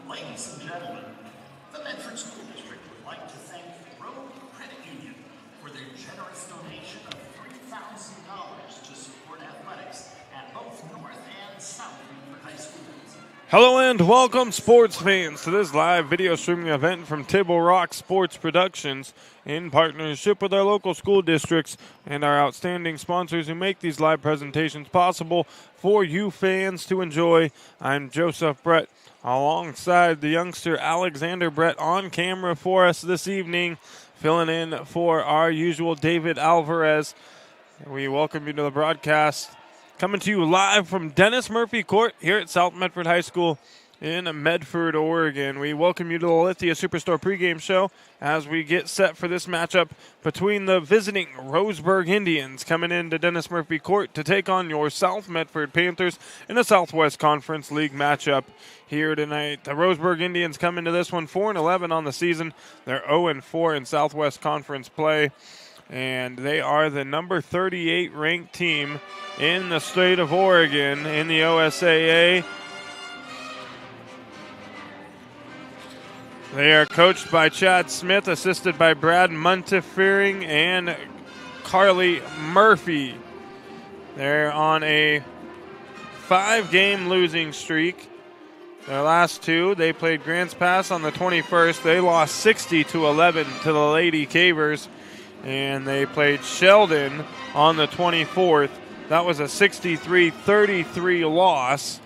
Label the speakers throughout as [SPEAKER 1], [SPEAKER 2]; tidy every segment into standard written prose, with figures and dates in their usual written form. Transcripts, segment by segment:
[SPEAKER 1] Ladies and gentlemen, the Medford School District would like to thank Roseburg Credit Union for their generous donation of $3,000 to support athletics at both North and South Medford High Schools.
[SPEAKER 2] Hello and welcome, sports fans, to this live video streaming event from Table Rock Sports Productions in partnership with our local school districts and our outstanding sponsors who make these live presentations possible for you fans to enjoy. I'm Joseph Brett, alongside the youngster Alexander Brett on camera for us this evening, filling in for our usual David Alvarez. We welcome you to the broadcast. Coming to you live from Dennis Murphy Court here at South Medford High School in Medford, Oregon. We welcome you to the Lithia Superstore pregame show as we get set for this matchup between the visiting Roseburg Indians coming into Dennis Murphy Court to take on your South Medford Panthers in a Southwest Conference League matchup here tonight. The Roseburg Indians come into this one 4-11 on the season. They're 0-4 in Southwest Conference play, and they are the number 38 ranked team in the state of Oregon in the OSAA. They are coached by Chad Smith, assisted by Brad Montefiering and Carly Murphy. They're on a 5-game losing streak. Their last two, they played Grants Pass on the 21st. They lost 60-11 to the Lady Cavers. And they played Sheldon on the 24th. That was a 63-33 loss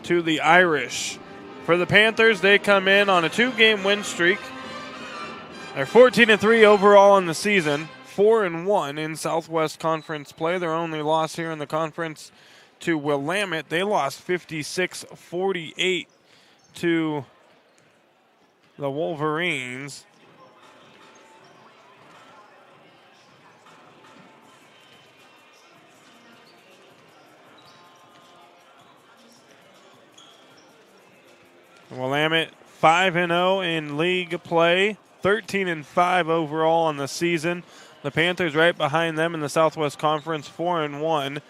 [SPEAKER 2] to the Irish. For the Panthers, they come in on a 2-game win streak. They're 14-3 overall in the season, 4-1 in Southwest Conference play. Their only loss here in the conference to Willamette. They lost 56-48 to the Wolverines. Willamette 5-0 in league play, 13-5 overall on the season. The Panthers right behind them in the Southwest Conference, 4-1.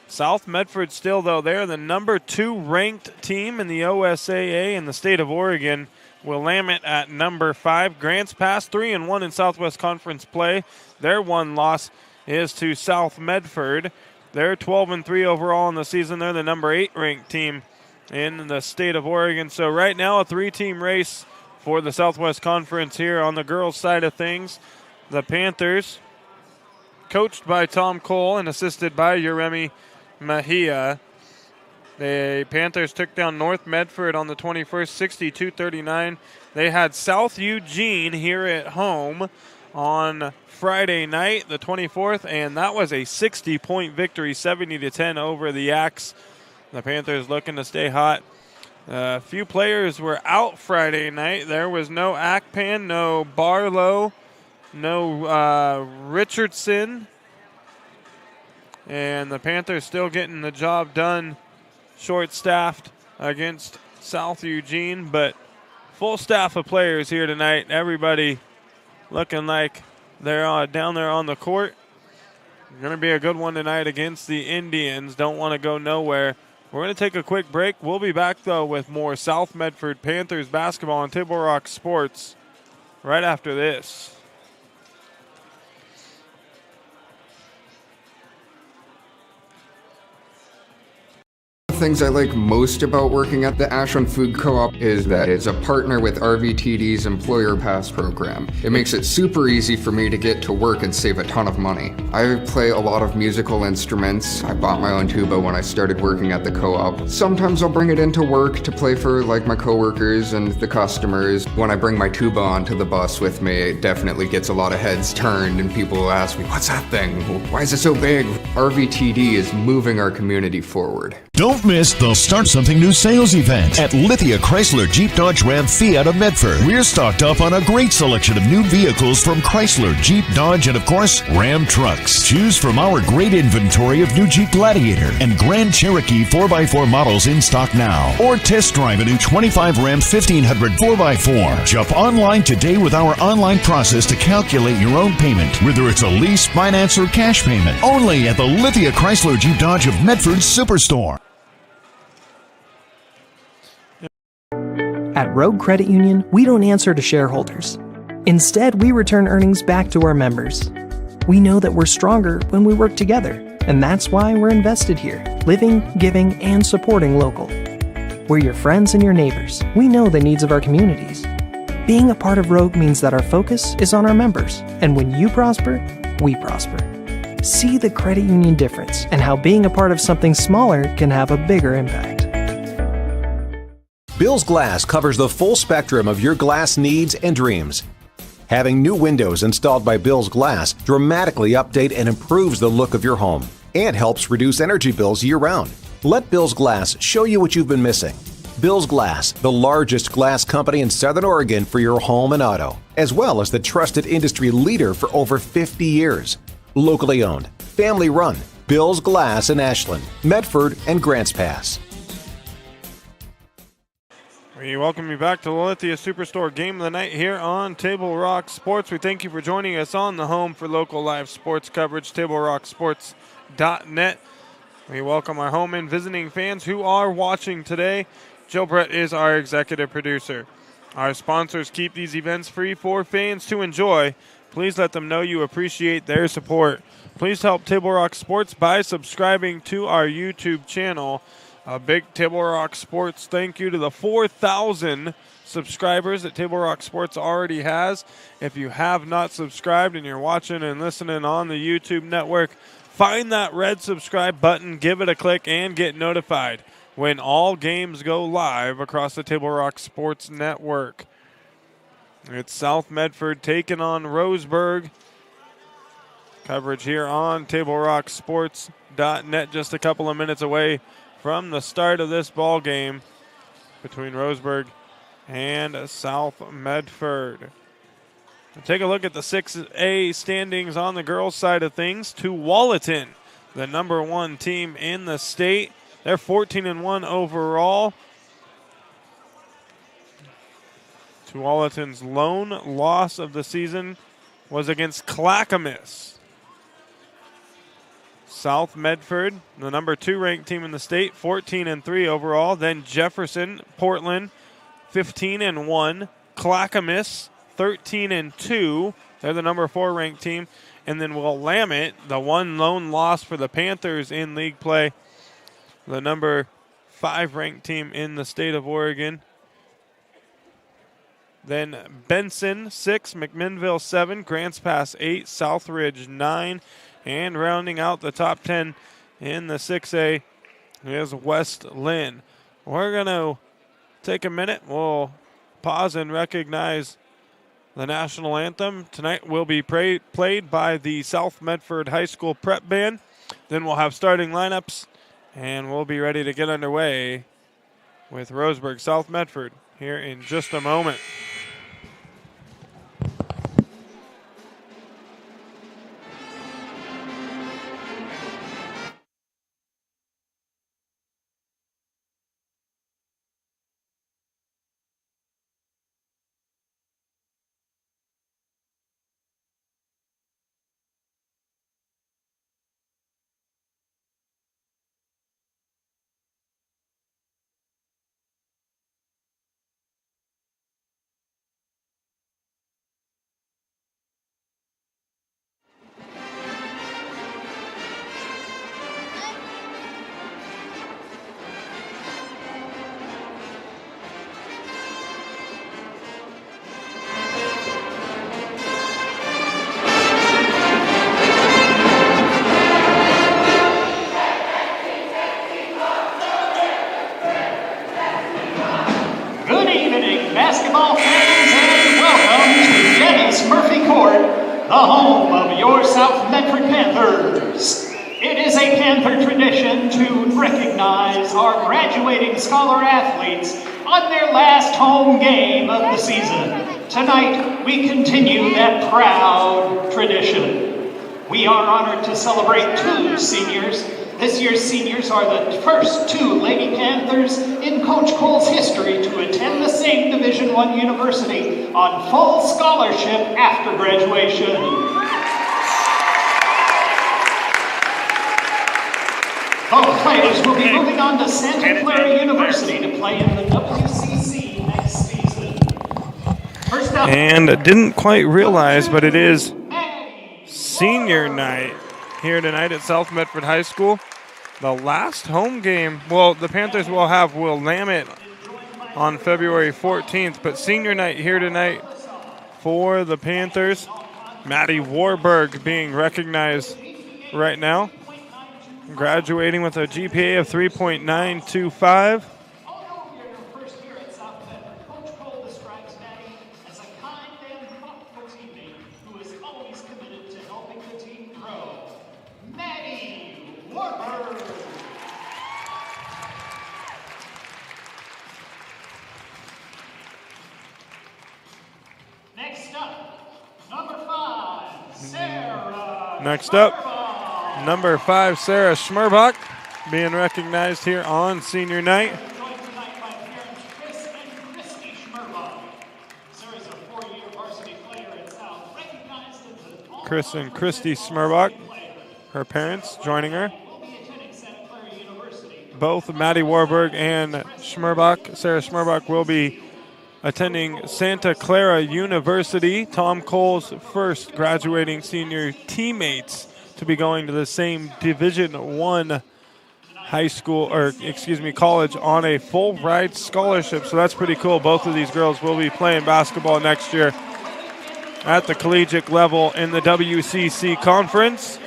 [SPEAKER 2] South Medford still, though, they're the number 2 ranked team in the OSAA in the state of Oregon. Willamette at number 5. Grants Pass 3-1 in Southwest Conference play. Their one loss is to South Medford. They're 12-3 overall in the season. They're the number 8 ranked team in the state of Oregon. So right now a 3-team race for the Southwest Conference here on the girls' side of things. The Panthers, coached by Tom Cole and assisted by Yeremi Mejia. The Panthers took down North Medford on the 21st, 62-39. They had South Eugene here at home on Friday night, the 24th, and that was a 60-point victory, 70-10 over the Axe. The Panthers looking to stay hot. A few players were out Friday night. There was no Akpan, no Barlow, no Richardson. And the Panthers still getting the job done, short-staffed against South Eugene. But full staff of players here tonight. Everybody looking like they're down there on the court. Going to be a good one tonight against the Indians. Don't want to go nowhere. We're going to take a quick break. We'll be back, though, with more South Medford Panthers basketball on Table Rock Sports right after this.
[SPEAKER 3] Things I like most about working at the Ashland Food Co-op is that it's a partner with RVTD's Employer Pass program. It makes it super easy for me to get to work and save a ton of money. I play a lot of musical instruments. I bought my own tuba when I started working at the co-op. Sometimes I'll bring it into work to play for like my coworkers and the customers. When I bring my tuba onto the bus with me, it definitely gets a lot of heads turned and people will ask me, what's that thing? Why is it so big? RVTD is moving our community forward.
[SPEAKER 4] Don't miss the Start Something New sales event at Lithia Chrysler Jeep Dodge Ram Fiat of Medford. We're stocked up on a great selection of new vehicles from Chrysler, Jeep, Dodge, and of course, Ram trucks. Choose from our great inventory of new Jeep Gladiator and Grand Cherokee 4x4 models in stock now. Or test drive a new 25 Ram 1500 4x4. Jump online today with our online process to calculate your own payment, whether it's a lease, finance, or cash payment. Only at the Lithia Chrysler Jeep Dodge of Medford Superstore.
[SPEAKER 5] At Rogue Credit Union, we don't answer to shareholders. Instead, we return earnings back to our members. We know that we're stronger when we work together, and that's why we're invested here, living, giving, and supporting local. We're your friends and your neighbors. We know the needs of our communities. Being a part of Rogue means that our focus is on our members, and when you prosper, we prosper. See the credit union difference and how being a part of something smaller can have a bigger impact.
[SPEAKER 6] Bill's Glass covers the full spectrum of your glass needs and dreams. Having new windows installed by Bill's Glass dramatically update and improves the look of your home and helps reduce energy bills year-round. Let Bill's Glass show you what you've been missing. Bill's Glass, the largest glass company in Southern Oregon for your home and auto, as well as the trusted industry leader for over 50 years. Locally owned, family run, Bill's Glass in Ashland, Medford, and Grants Pass.
[SPEAKER 2] We welcome you back to the Lithia Superstore Game of the Night here on Table Rock Sports. We thank you for joining us on the home for local live sports coverage, TableRockSports.net. We welcome our home and visiting fans who are watching today. Joe Brett is our executive producer. Our sponsors keep these events free for fans to enjoy. Please let them know you appreciate their support. Please help Table Rock Sports by subscribing to our YouTube channel. A big Table Rock Sports thank you to the 4,000 subscribers that Table Rock Sports already has. If you have not subscribed and you're watching and listening on the YouTube network, find that red subscribe button, give it a click, and get notified when all games go live across the Table Rock Sports network. It's South Medford taking on Roseburg. Coverage here on TableRockSports.net, just a couple of minutes away from the start of this ball game between Roseburg and South Medford. We'll take a look at the 6A standings on the girls' side of things. Tualatin, the number one team in the state. They're 14-1 overall. Tualatin's lone loss of the season was against Clackamas. South Medford, the number 2 ranked team in the state, 14-3 overall. Then Jefferson, Portland, 15-1. Clackamas, 13-2. They're the number 4 ranked team. And then Willamette, the one lone loss for the Panthers in league play, the number 5 ranked team in the state of Oregon. Then Benson, 6, McMinnville, 7, Grants Pass, 8, Southridge, 9. And rounding out the top 10 in the 6A is West Lynn. We're going to take a minute. We'll pause and recognize the national anthem. Tonight will be played by the South Medford High School Prep Band. Then we'll have starting lineups, and we'll be ready to get underway with Roseburg South Medford here in just a moment.
[SPEAKER 1] Basketball fans, and welcome to Dennis Murphy Court, the home of your South Medford Panthers. It is a Panther tradition to recognize our graduating scholar athletes on their last home game of the season. Tonight, we continue that proud tradition. We are honored to celebrate 2 seniors. This year's seniors are the first 2 Lady Panthers in Coach Cole's history to attend the same Division I university on full scholarship after graduation. Both players will be moving on to Santa Clara University to play in the WCC next season.
[SPEAKER 2] And didn't quite realize, but it is senior night here tonight at South Medford High School. The last home game, well, the Panthers will have Will Lamett on February 14th, but senior night here tonight for the Panthers. Maddie Warburg being recognized right now, graduating with a GPA of 3.925. Next up, number 5, Sarah Schmerbach, being recognized here on senior night. Chris and Christy Schmerbach, her parents, joining her. Both Maddie Warburg and Schmerbach, Sarah Schmerbach, will be attending Santa Clara University. Tom Cole's first graduating senior teammates to be going to the same Division I high school, or excuse me, college on a full ride scholarship. So that's pretty cool. Both of these girls will be playing basketball next year at the collegiate level in the WCC conference.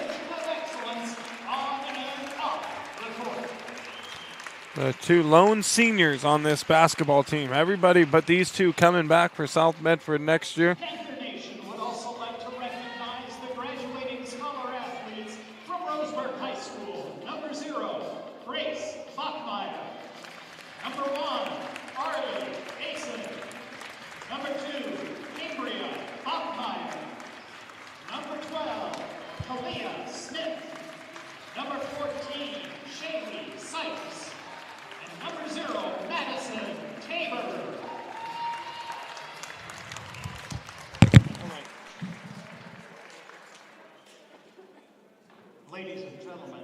[SPEAKER 2] The two lone seniors on this basketball team. Everybody but these two coming back for South Medford next year.
[SPEAKER 1] Panther Nation would also like to recognize the graduating scholar athletes from Roseburg High School. Number 0, Grace Bachmeyer. Number 1, Arlie Asen. Number 2, Cambria Bachmeyer. Number 12, Kalia Smith. Number 14, Shaylee Sykes. Number 0, Madison Tabor. Ladies and gentlemen,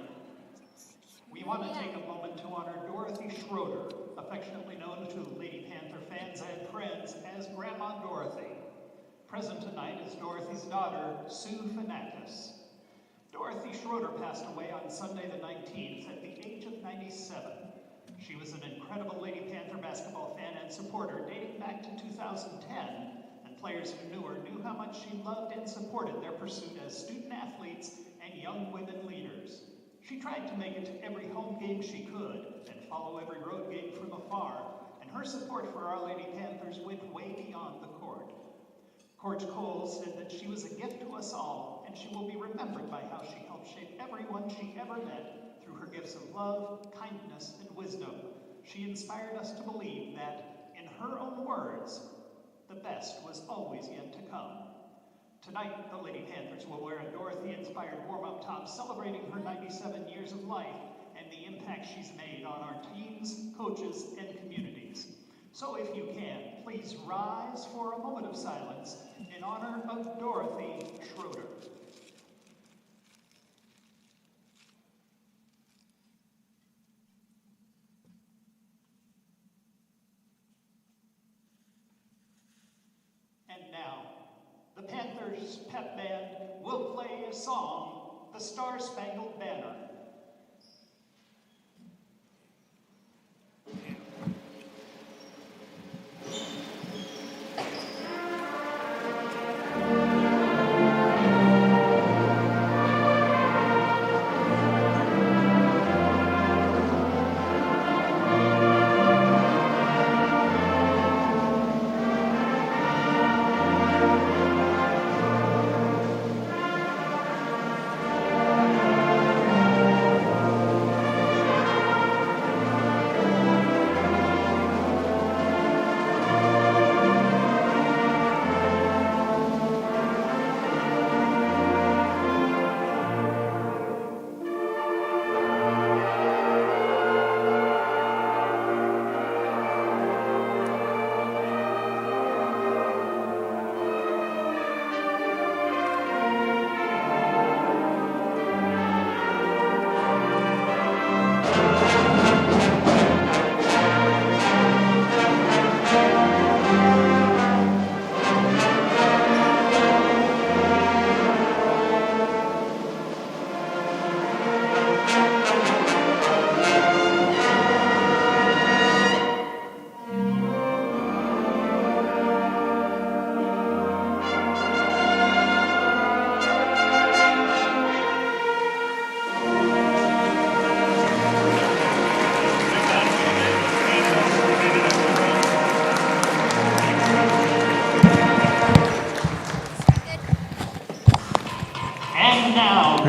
[SPEAKER 1] we want to take a moment to honor Dorothy Schroeder, affectionately known to Lady Panther fans and friends as Grandma Dorothy. Present tonight is Dorothy's daughter, Sue Fanatis. Dorothy Schroeder passed away on Sunday the 19th at the age of 97. She was an incredible Lady Panther basketball fan and supporter dating back to 2010, and players who knew her knew how much she loved and supported their pursuit as student athletes and young women leaders. She tried to make it to every home game she could and follow every road game from afar, and her support for Our Lady Panthers went way beyond the court. Coach Cole said that she was a gift to us all, and she will be remembered by how she helped shape everyone she ever met through her gifts of love, kindness, and wisdom. She inspired us to believe that, in her own words, the best was always yet to come. Tonight, the Lady Panthers will wear a Dorothy-inspired warm-up top celebrating her 97 years of life and the impact she's made on our teams, coaches, and communities. So if you can, please rise for a moment of silence in honor of Dorothy Schroeder. And now, the Panthers pep band will play a song, The Star-Spangled Banner.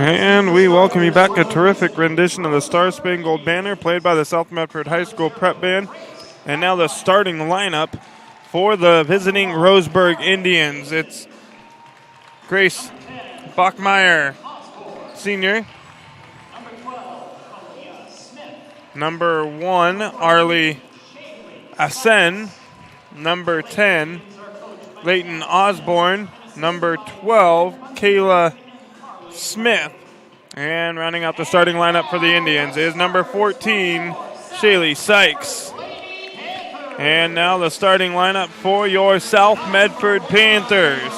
[SPEAKER 2] And we welcome you back. A terrific rendition of the Star Spangled Banner played by the South Medford High School Prep Band. And now the starting lineup for the visiting Roseburg Indians. It's Grace Bachmeyer, senior. Number 1, Arlie Asen. Number 10, Leighton Osborne. Number 12, Kayla Smith. And rounding out the starting lineup for the Indians is number 14, Shaylee Sykes. And now the starting lineup for your South Medford Panthers.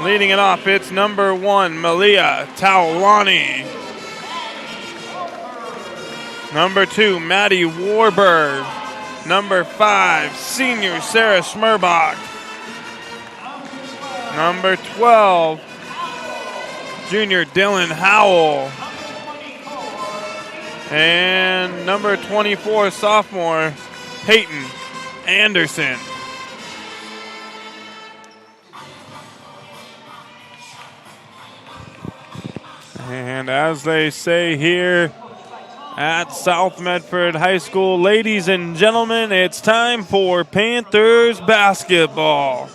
[SPEAKER 2] Leading it off, it's number 1, Malia Taulani. Number 2, Maddie Warburg. Number 5, senior Sarah Schmerbach. Number 12, junior Dylan Howell. And number 24, sophomore Peyton Anderson. And as they say here at South Medford High School, ladies and gentlemen, it's time for Panthers basketball.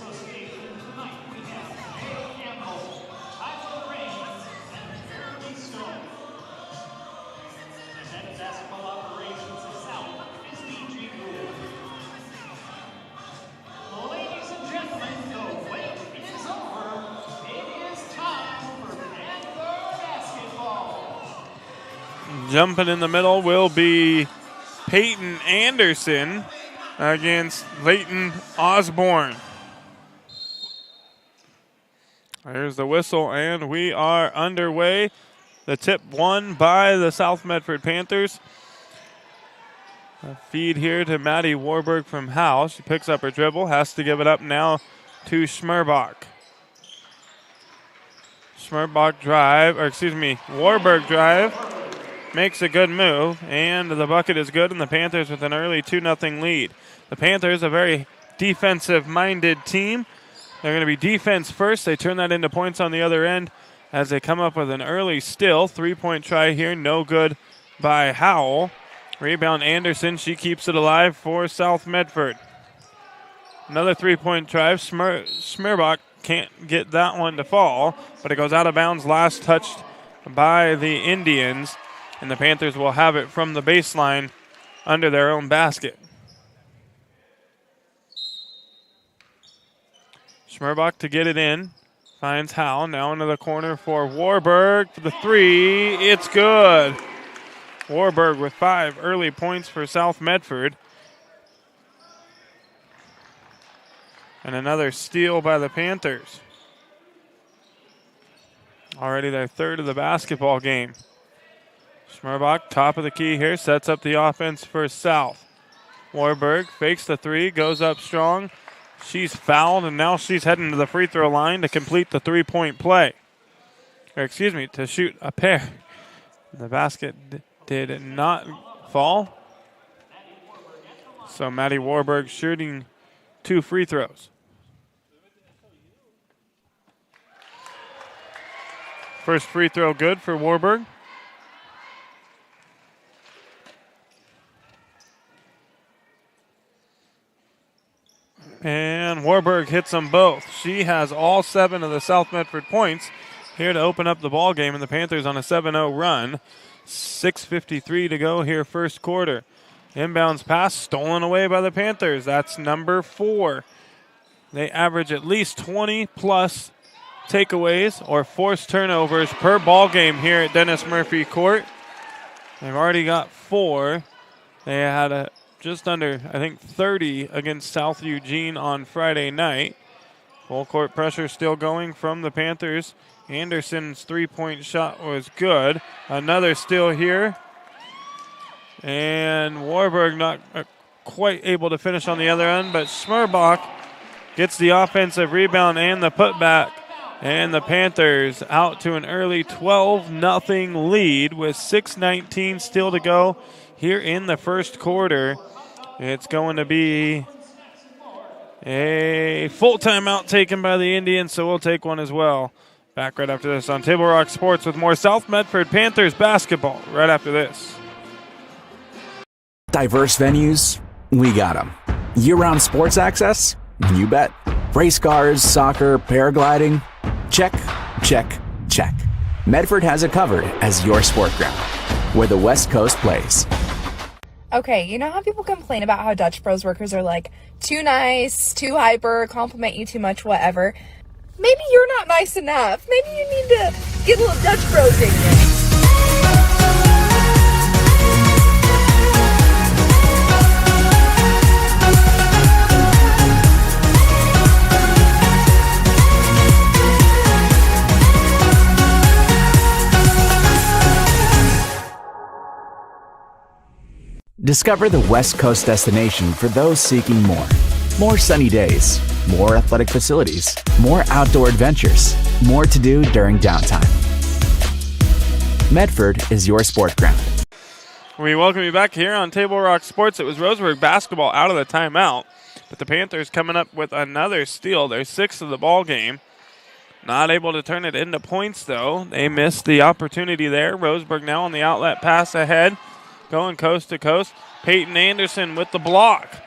[SPEAKER 2] Jumping in the middle will be Peyton Anderson against Leighton Osborne. There's the whistle, and we are underway. The tip won by the South Medford Panthers. A feed here to Maddie Warburg from Howe. She picks up her dribble, has to give it up now to Schmerbach. Warburg drive. Makes a good move, and the bucket is good, and the Panthers with an early 2-0 lead. The Panthers, a very defensive-minded team. They're going to be defense first. They turn that into points on the other end as they come up with an early steal. 3-point try here, no good by Howell. Rebound Anderson, she keeps it alive for South Medford. Another 3-point try. Schmerbach can't get that one to fall, but it goes out of bounds, last touched by the Indians. And the Panthers will have it from the baseline under their own basket. Schmerbach to get it in. Finds Howell. Now into the corner for Warburg for the 3. It's good. Warburg with 5 early points for South Medford. And another steal by the Panthers. Already their third of the basketball game. Schmerbach, top of the key here, sets up the offense for South. Warburg fakes the 3, goes up strong. She's fouled, and now she's heading to the free throw line to complete the 3-point play. To shoot a pair. The basket did not fall. So Maddie Warburg shooting 2 free throws. First free throw good for Warburg. And Warburg hits them both. She has all 7 of the South Medford points here to open up the ball game, and the Panthers on a 7-0 run. 6:53 to go here, first quarter. Inbounds pass stolen away by the Panthers. That's number 4. They average at least 20-plus takeaways or forced turnovers per ball game here at Dennis Murphy Court. They've already got 4. They had just under, 30 against South Eugene on Friday night. Full court pressure still going from the Panthers. Anderson's 3-point shot was good. Another steal here. And Warburg not quite able to finish on the other end, but Schmerbach gets the offensive rebound and the putback. And the Panthers out to an early 12-0 lead with 6:19 still to go here in the first quarter. It's going to be a full timeout taken by the Indians, so we'll take one as well. Back right after this on Table Rock Sports with more South Medford Panthers basketball right after this.
[SPEAKER 7] Diverse venues, we got them. Year-round sports access? You bet. Race cars, soccer, paragliding? Check, check, check. Medford has it covered as your sport ground, where the West Coast plays.
[SPEAKER 8] Okay, you know how people complain about how Dutch Bros workers are like too nice, too hyper, compliment you too much, whatever? Maybe you're not nice enough. Maybe you need to get a little Dutch Bros in you.
[SPEAKER 7] Discover the West Coast destination for those seeking more. More sunny days, more athletic facilities, more outdoor adventures, more to do during downtime. Medford is your sport ground.
[SPEAKER 2] We welcome you back here on Table Rock Sports. It was Roseburg basketball out of the timeout, but the Panthers coming up with another steal. Their sixth of the ball game. Not able to turn it into points, though. They missed the opportunity there. Roseburg now on the outlet pass ahead, going coast to coast. Peyton Anderson with the block.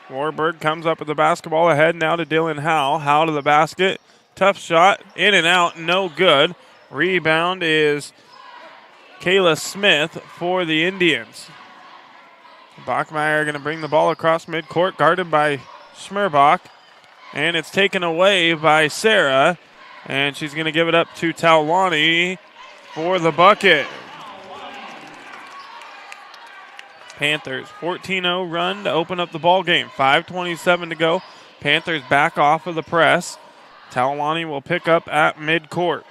[SPEAKER 2] Warburg comes up with the basketball ahead now to Dylan Howe. Howe to the basket. Tough shot. In and out. No good. Rebound is Kayla Smith for the Indians. Bachmeyer going to bring the ball across midcourt, guarded by Schmerbach. And it's taken away by Sarah. And she's going to give it up to Talwani for the bucket. Panthers 14-0 run to open up the ball game. 5:27 to go. Panthers back off of the press. Talwani will pick up at midcourt.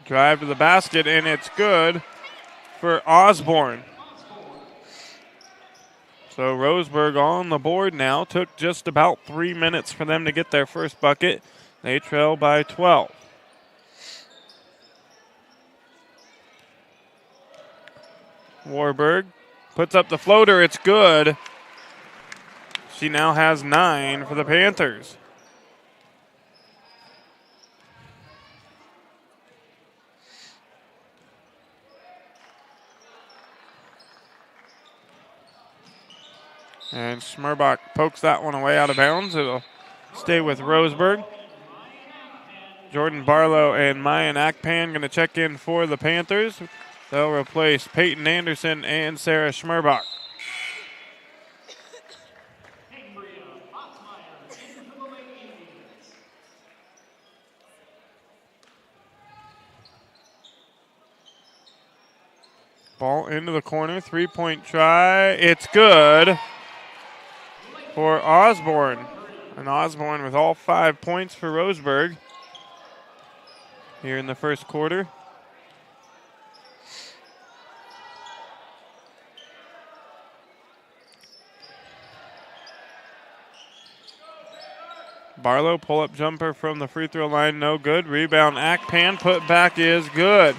[SPEAKER 2] Drive to the basket, and it's good for Osborne. So Roseburg on the board now. Took just about 3 minutes for them to get their first bucket. They trail by 12. Warburg puts up the floater. It's good. She now has 9 for the Panthers. And Schmerbach pokes that one away out of bounds. It'll stay with Roseburg. Jordan Barlow and Mayan Akpan going to check in for the Panthers. They'll replace Peyton Anderson and Sarah Schmerbach. Ball into the corner, three-point try. It's good for Osborne. And Osborne with all 5 points for Roseburg here in the first quarter. Barlow, pull-up jumper from the free throw line, no good. Rebound, Akpan, put back is good.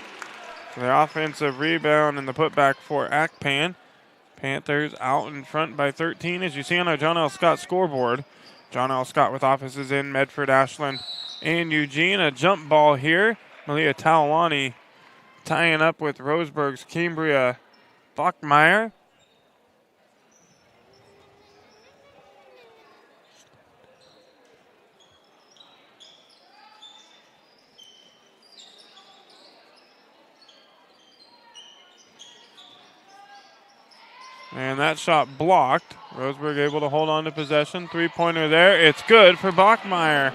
[SPEAKER 2] The offensive rebound and the putback for Akpan. Panthers out in front by 13, as you see on our John L. Scott scoreboard. John L. Scott with offices in Medford, Ashland, and Eugene. A jump ball here. Malia Talwani tying up with Roseburg's Cambria Bachmeyer. And that shot blocked. Roseburg able to hold on to possession. Three-pointer there. It's good for Bachmeyer.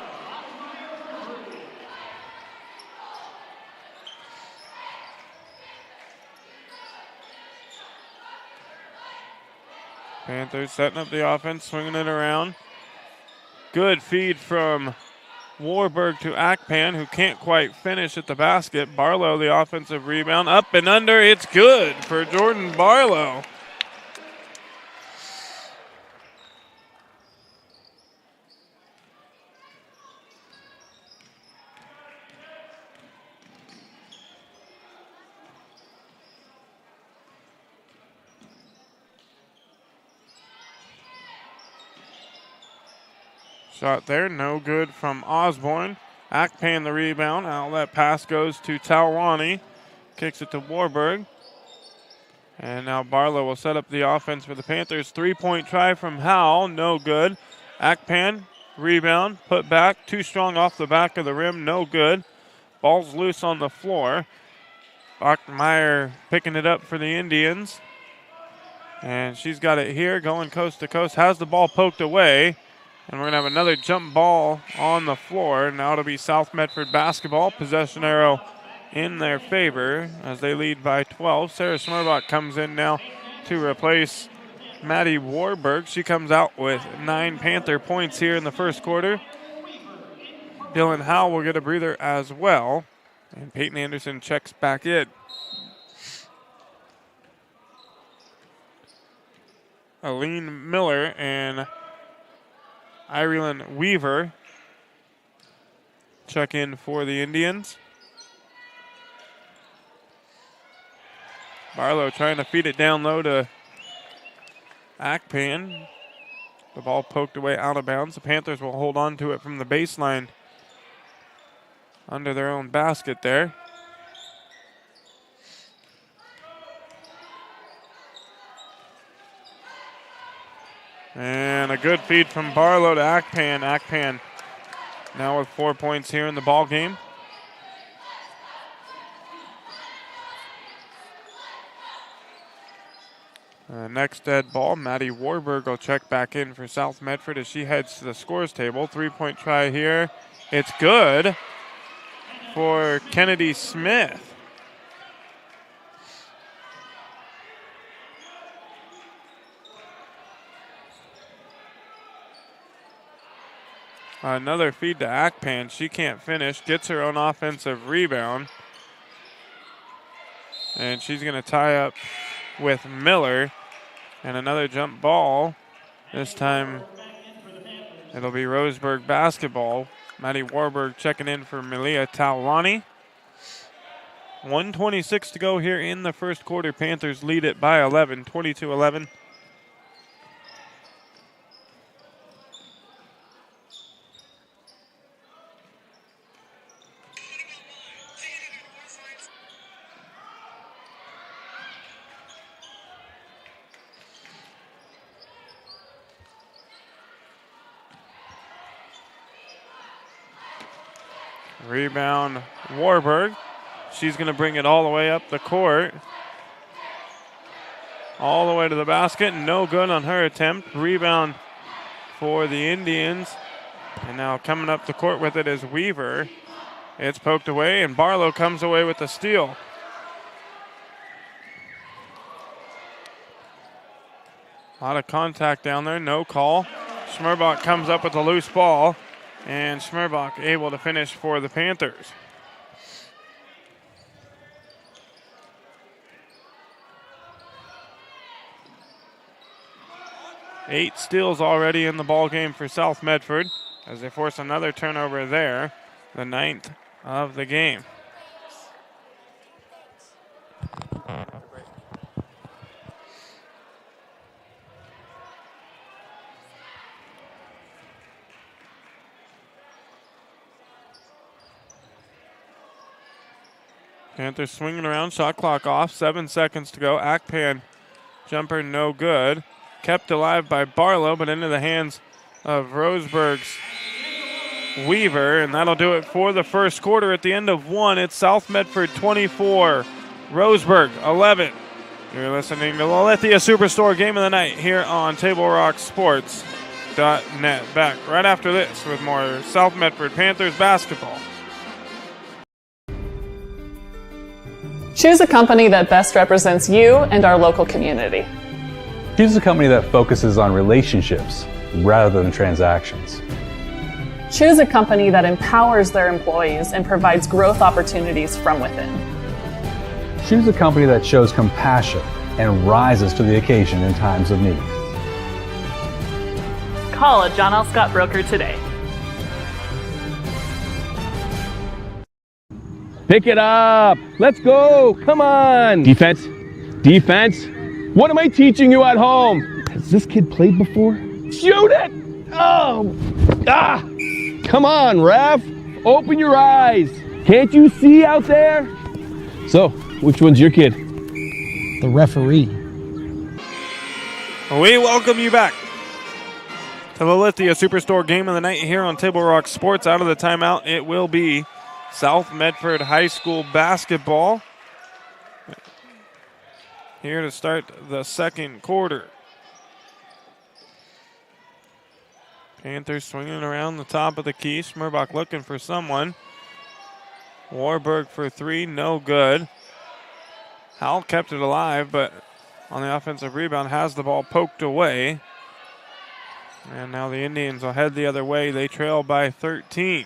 [SPEAKER 2] Panthers setting up the offense, swinging it around. Good feed from Warburg to Akpan, who can't quite finish at the basket. Barlow, the offensive rebound. Up and under. It's good for Jordan Barlow. Shot there, no good from Osborne. Akpan the rebound. Outlet pass goes to Talwani. Kicks it to Warburg. And now Barlow will set up the offense for the Panthers. 3-point try from Howell, no good. Akpan, rebound, put back, too strong off the back of the rim, no good. Ball's loose on the floor. Bachmeier picking it up for the Indians. And she's got it here, going coast to coast, has the ball poked away. And we're going to have another jump ball on the floor. Now it'll be South Medford basketball. Possession arrow in their favor as they lead by 12. Sarah Schmerbach comes in now to replace Maddie Warburg. She comes out with 9 Panther points here in the first quarter. Dylan Howell will get a breather as well. And Peyton Anderson checks back in. Aline Miller and Irelyn Weaver check in for the Indians. Barlow trying to feed it down low to Akpan. The ball poked away out of bounds. The Panthers will hold on to it from the baseline under their own basket there. And a good feed from Barlow to Akpan. Akpan now with 4 points here in the ball game. Next dead ball, Maddie Warburg will check back in for South Medford as she heads to the scores table. 3-point try here. It's good for Kennedy Smith. Another feed to Akpan. She can't finish. Gets her own offensive rebound. And she's going to tie up with Miller. And another jump ball. This time it'll be Roseburg basketball. Maddie Warburg checking in for Malia Talwani. 1:26 to go here in the first quarter. Panthers lead it by 11, 22-11. Rebound, Warburg. She's going to bring it all the way up the court. All the way to the basket. No good on her attempt. Rebound for the Indians. And now coming up the court with it is Weaver. It's poked away, and Barlow comes away with the steal. A lot of contact down there. No call. Schmerbach comes up with a loose ball. And Schmerbach able to finish for the Panthers. Eight steals already in the ball game for South Medford as they force another turnover there, the 9th of the game. Panthers swinging around, shot clock off, 7 seconds to go. Akpan jumper no good. Kept alive by Barlow, but into the hands of Roseburg's Weaver, and that'll do it for the first quarter. At the end of one, it's South Medford 24, Roseburg 11. You're listening to the Lithia Superstore Game of the Night here on TableRockSports.net. Back right after this with more South Medford Panthers basketball.
[SPEAKER 9] Choose a company that best represents you and our local community.
[SPEAKER 10] Choose a company that focuses on relationships rather than transactions.
[SPEAKER 9] Choose a company that empowers their employees and provides growth opportunities from within.
[SPEAKER 10] Choose a company that shows compassion and rises to the occasion in times of need.
[SPEAKER 9] Call a John L. Scott broker today.
[SPEAKER 11] Pick it up. Let's go. Come on. Defense. Defense. What am I teaching you at home? Has this kid played before? Shoot it. Oh. Ah! Come on, ref. Open your eyes. Can't you see out there? So, which one's your kid?
[SPEAKER 5] The referee.
[SPEAKER 2] We welcome you back to the Lithia Superstore game of the night here on Table Rock Sports. Out of the timeout, it will be South Medford High School basketball here to start the second quarter. Panthers swinging around the top of the key. Schmerbach looking for someone. Warburg for three, no good. Howell kept it alive, but on the offensive rebound has the ball poked away. And now the Indians will head the other way. They trail by 13.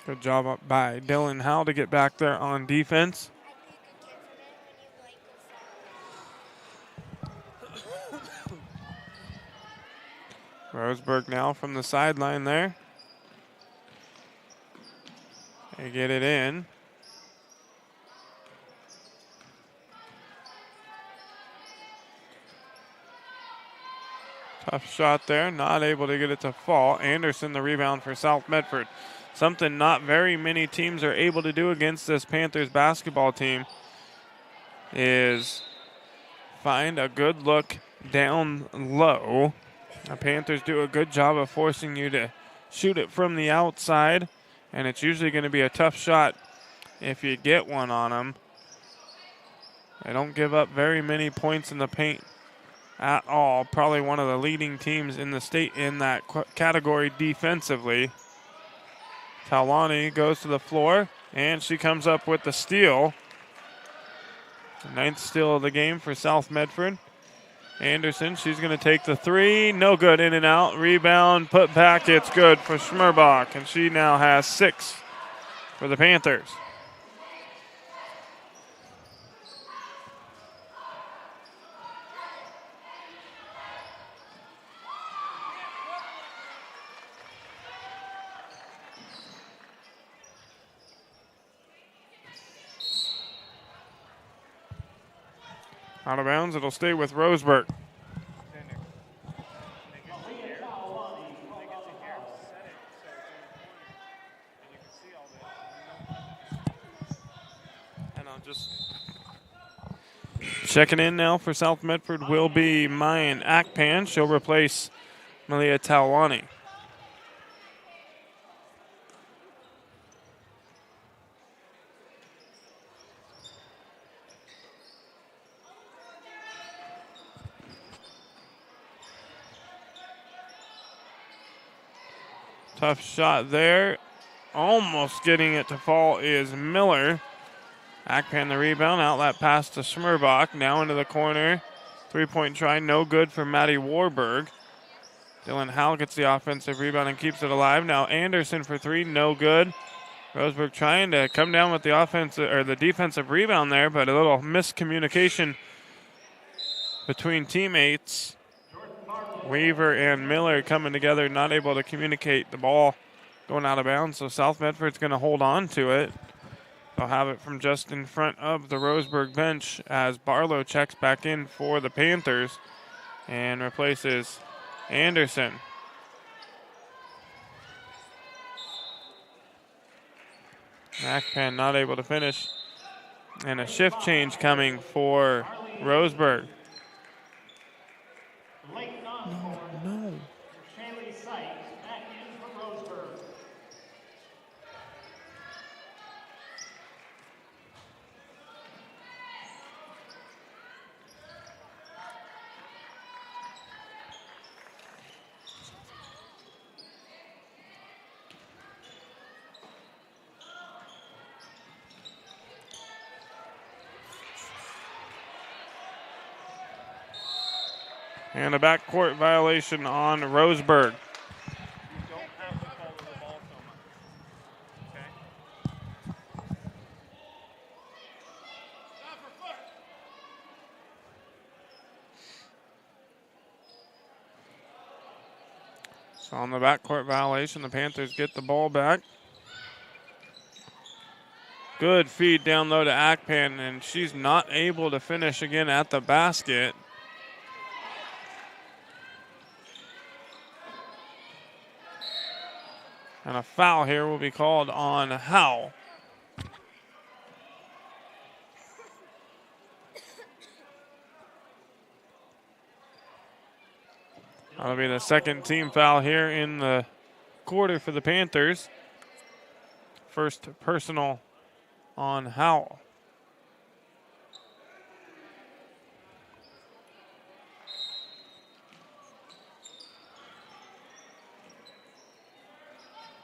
[SPEAKER 2] Good job by Dylan Howell to get back there on defense. Roseburg now from the sideline there. They get it in. Tough shot there, not able to get it to fall. Anderson the rebound for South Medford. Something not very many teams are able to do against this Panthers basketball team is find a good look down low. The Panthers do a good job of forcing you to shoot it from the outside, and it's usually going to be a tough shot if you get one on them. They don't give up very many points in the paint at all. Probably one of the leading teams in the state in that category defensively. Talani goes to the floor, and she comes up with the steal. The ninth steal of the game for South Medford. Anderson, she's going to take the three. No good, in and out. Rebound, put back, it's good for Schmerbach, and she now has 6 for the Panthers. Out of bounds, it'll stay with Roseburg. And I'll just checking in now for South Medford will be Mayan Akpan. She'll replace Malia Talwani. Tough shot there. Almost getting it to fall is Miller. Akpan the rebound. Outlet pass to Schmerbach. Now into the corner. Three-point try. No good for Maddie Warburg. Dylan Howell gets the offensive rebound and keeps it alive. Now Anderson for three. No good. Roseburg trying to come down with the offensive or the defensive rebound there, but a little miscommunication between teammates. Weaver and Miller coming together, not able to communicate. The ball going out of bounds, so South Medford's going to hold on to it. They'll have it from just in front of the Roseburg bench as Barlow checks back in for the Panthers and replaces Anderson. Akpan not able to finish. And a shift change coming for Roseburg. No. And a backcourt violation on Roseburg. So on the backcourt violation, the Panthers get the ball back. Good feed down low to Akpan, and she's not able to finish again at the basket. And a foul here will be called on Howell. That'll be the second team foul here in the quarter for the Panthers. First personal on Howell.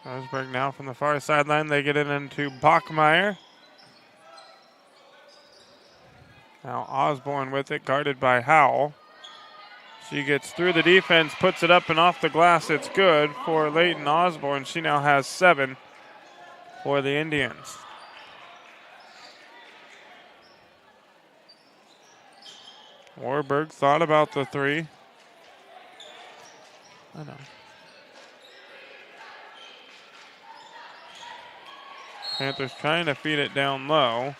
[SPEAKER 2] Roseburg now from the far sideline. They get it into Bachmeyer. Now Osborne with it, guarded by Howell. She gets through the defense, puts it up and off the glass. It's good for Leighton Osborne. She now has 7 for the Indians. Warburg thought about the 3. I know. Panthers trying to feed it down low.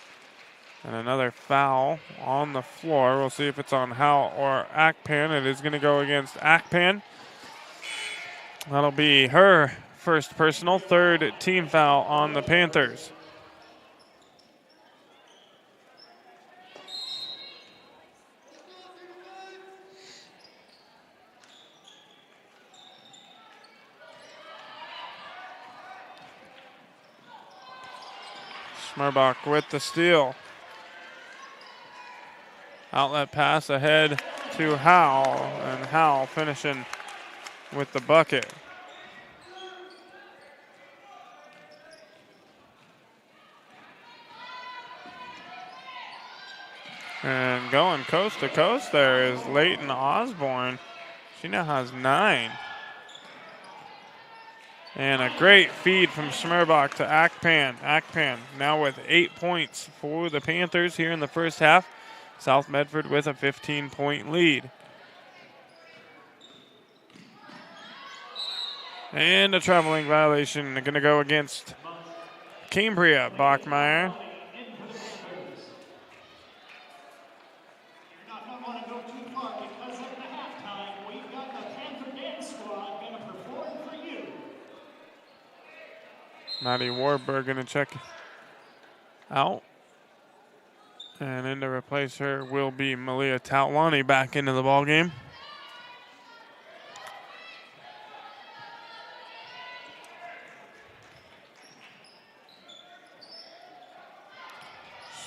[SPEAKER 2] And another foul on the floor. We'll see if it's on Howell or Akpan. It is going to go against Akpan. That'll be her first personal, third team foul on the Panthers. Schmerbach with the steal. Outlet pass ahead to Howell, and Howell finishing with the bucket. And going coast to coast there is Leighton Osborne. She now has 9. And a great feed from Schmerbach to Akpan. Akpan now with 8 points for the Panthers here in the first half. South Medford with a 15-point lead. And a traveling violation going to go against Cambria. Bachmeyer. Maddie Warburg going to check out. And in to replace her will be Malia Taulani back into the ball game.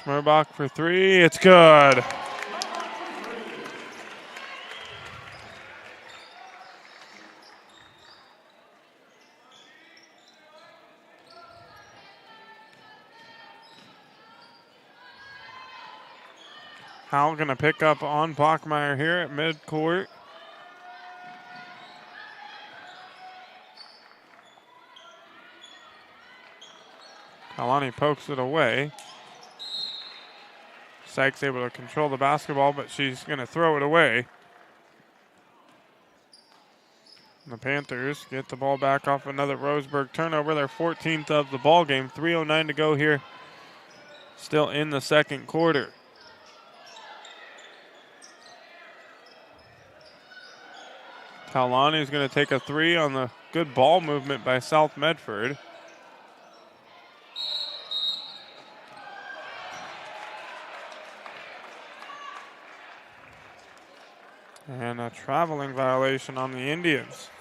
[SPEAKER 2] Schmerbach for 3. It's good. Howell going to pick up on Bachmeyer here at midcourt. Kalani pokes it away. Sykes able to control the basketball, but she's going to throw it away. And the Panthers get the ball back off another Roseburg turnover, their 14th of the ball game. 3:09 to go here, still in the second quarter. Taulani is going to take a 3 on the good ball movement by South Medford. And a traveling violation on the Indians.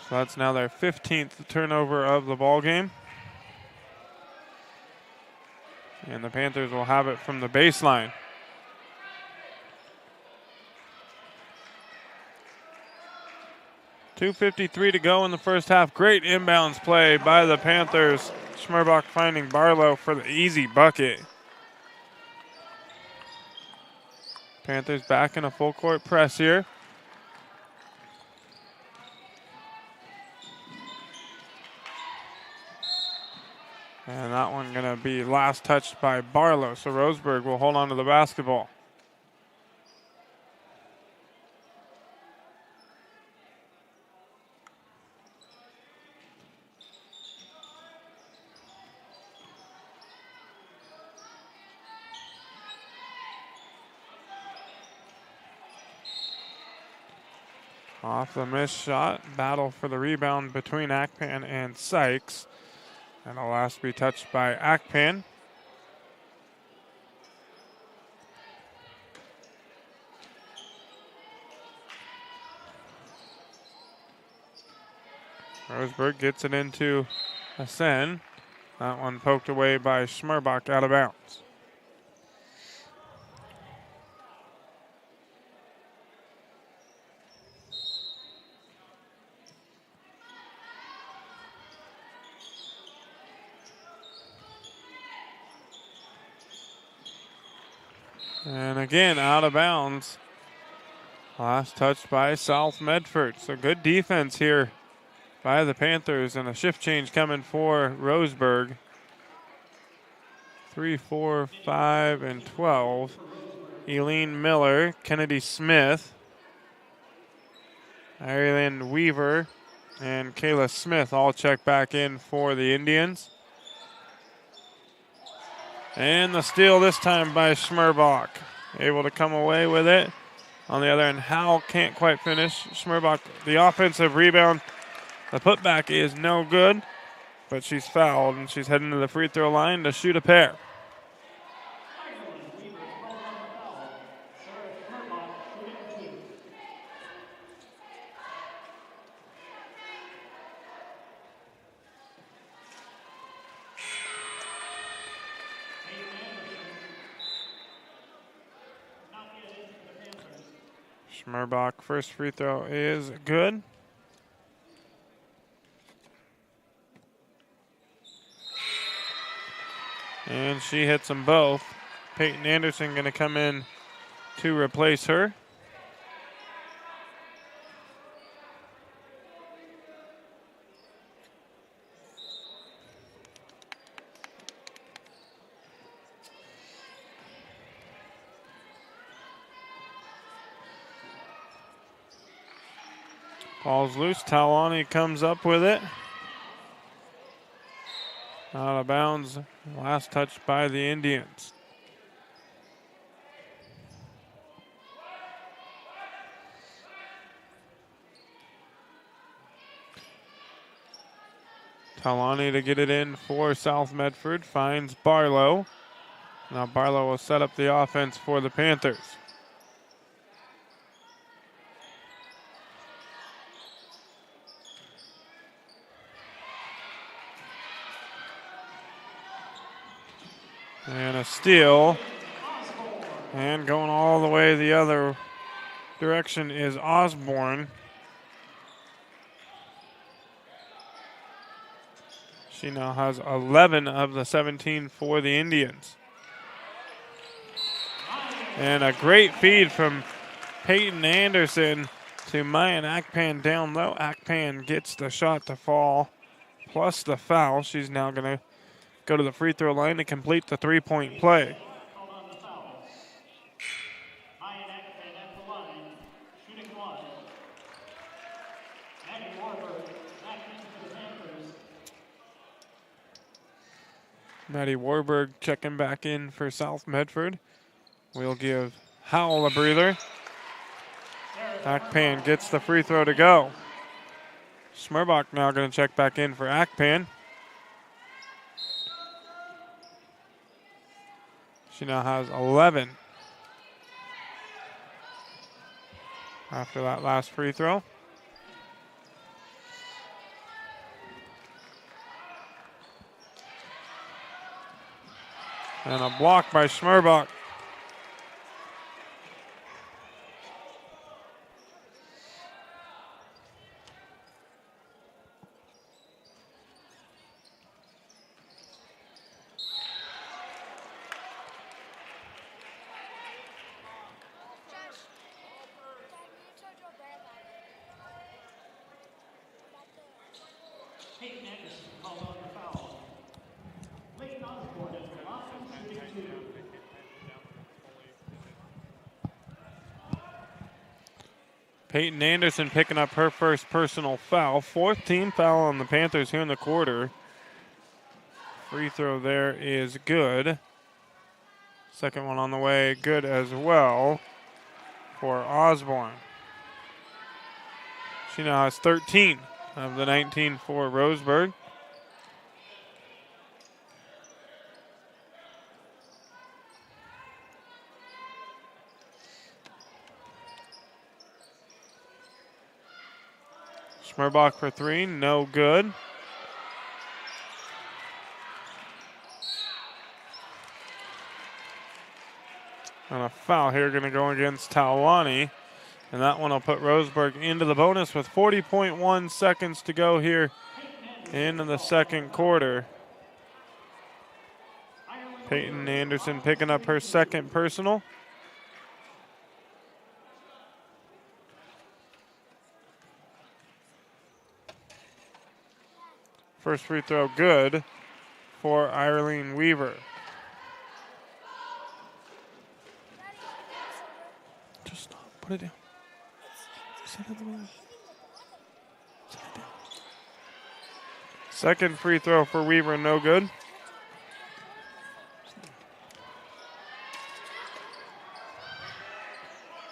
[SPEAKER 2] So that's now their 15th turnover of the ball game. And the Panthers will have it from the baseline. .253 to go in the first half. Great inbounds play by the Panthers. Schmerbach finding Barlow for the easy bucket. Panthers back in a full court press here. And that one going to be last touched by Barlow. So Roseburg will hold on to the basketball. Off the missed shot. Battle for the rebound between Akpan and Sykes. And the last be touched by Akpan. Roseburg gets it into Asen. That one poked away by Schmerbach out of bounds. And again, out of bounds. Last touch by South Medford. So good defense here by the Panthers, and a shift change coming for Roseburg. 3, 4, 5, and 12. Eileen Miller, Kennedy Smith, Ariane Weaver, and Kayla Smith all check back in for the Indians. And the steal this time by Schmerbach. Able to come away with it. On the other end, Howell can't quite finish. Schmerbach, the offensive rebound. The putback is no good, but she's fouled, and she's heading to the free throw line to shoot a pair. Schmerbach, first free throw is good. And she hits them both. Peyton Anderson going to come in to replace her. Ball's loose. Talani comes up with it. Out of bounds. Last touch by the Indians. Talani to get it in for South Medford. Finds Barlow. Now Barlow will set up the offense for the Panthers. And a steal. And going all the way the other direction is Osborne. She now has 11 of the 17 for the Indians. And a great feed from Peyton Anderson to Mayan Akpan down low. Akpan gets the shot to fall, plus the foul. She's now going to go to the free throw line to complete the three-point play. Maddie Warburg checking back in for South Medford. We'll give Howell a breather. Akpan gets the free throw to go. Schmerbach now going to check back in for Akpan. She now has 11 after that last free throw. And a block by Schmerbach. Peyton Anderson picking up her first personal foul. Fourth team foul on the Panthers here in the quarter. Free throw there is good. Second one on the way, good as well for Osborne. She now has 13 of the 19 for Roseburg. Schmerbach for three, no good. And a foul here going to go against Talwani. And that one will put Roseburg into the bonus with 40.1 seconds to go here in the second quarter. Peyton Anderson picking up her second personal. First free throw good for Irene Weaver. Just stop. Put it down. Set it down. Set it down. Second free throw for Weaver, no good.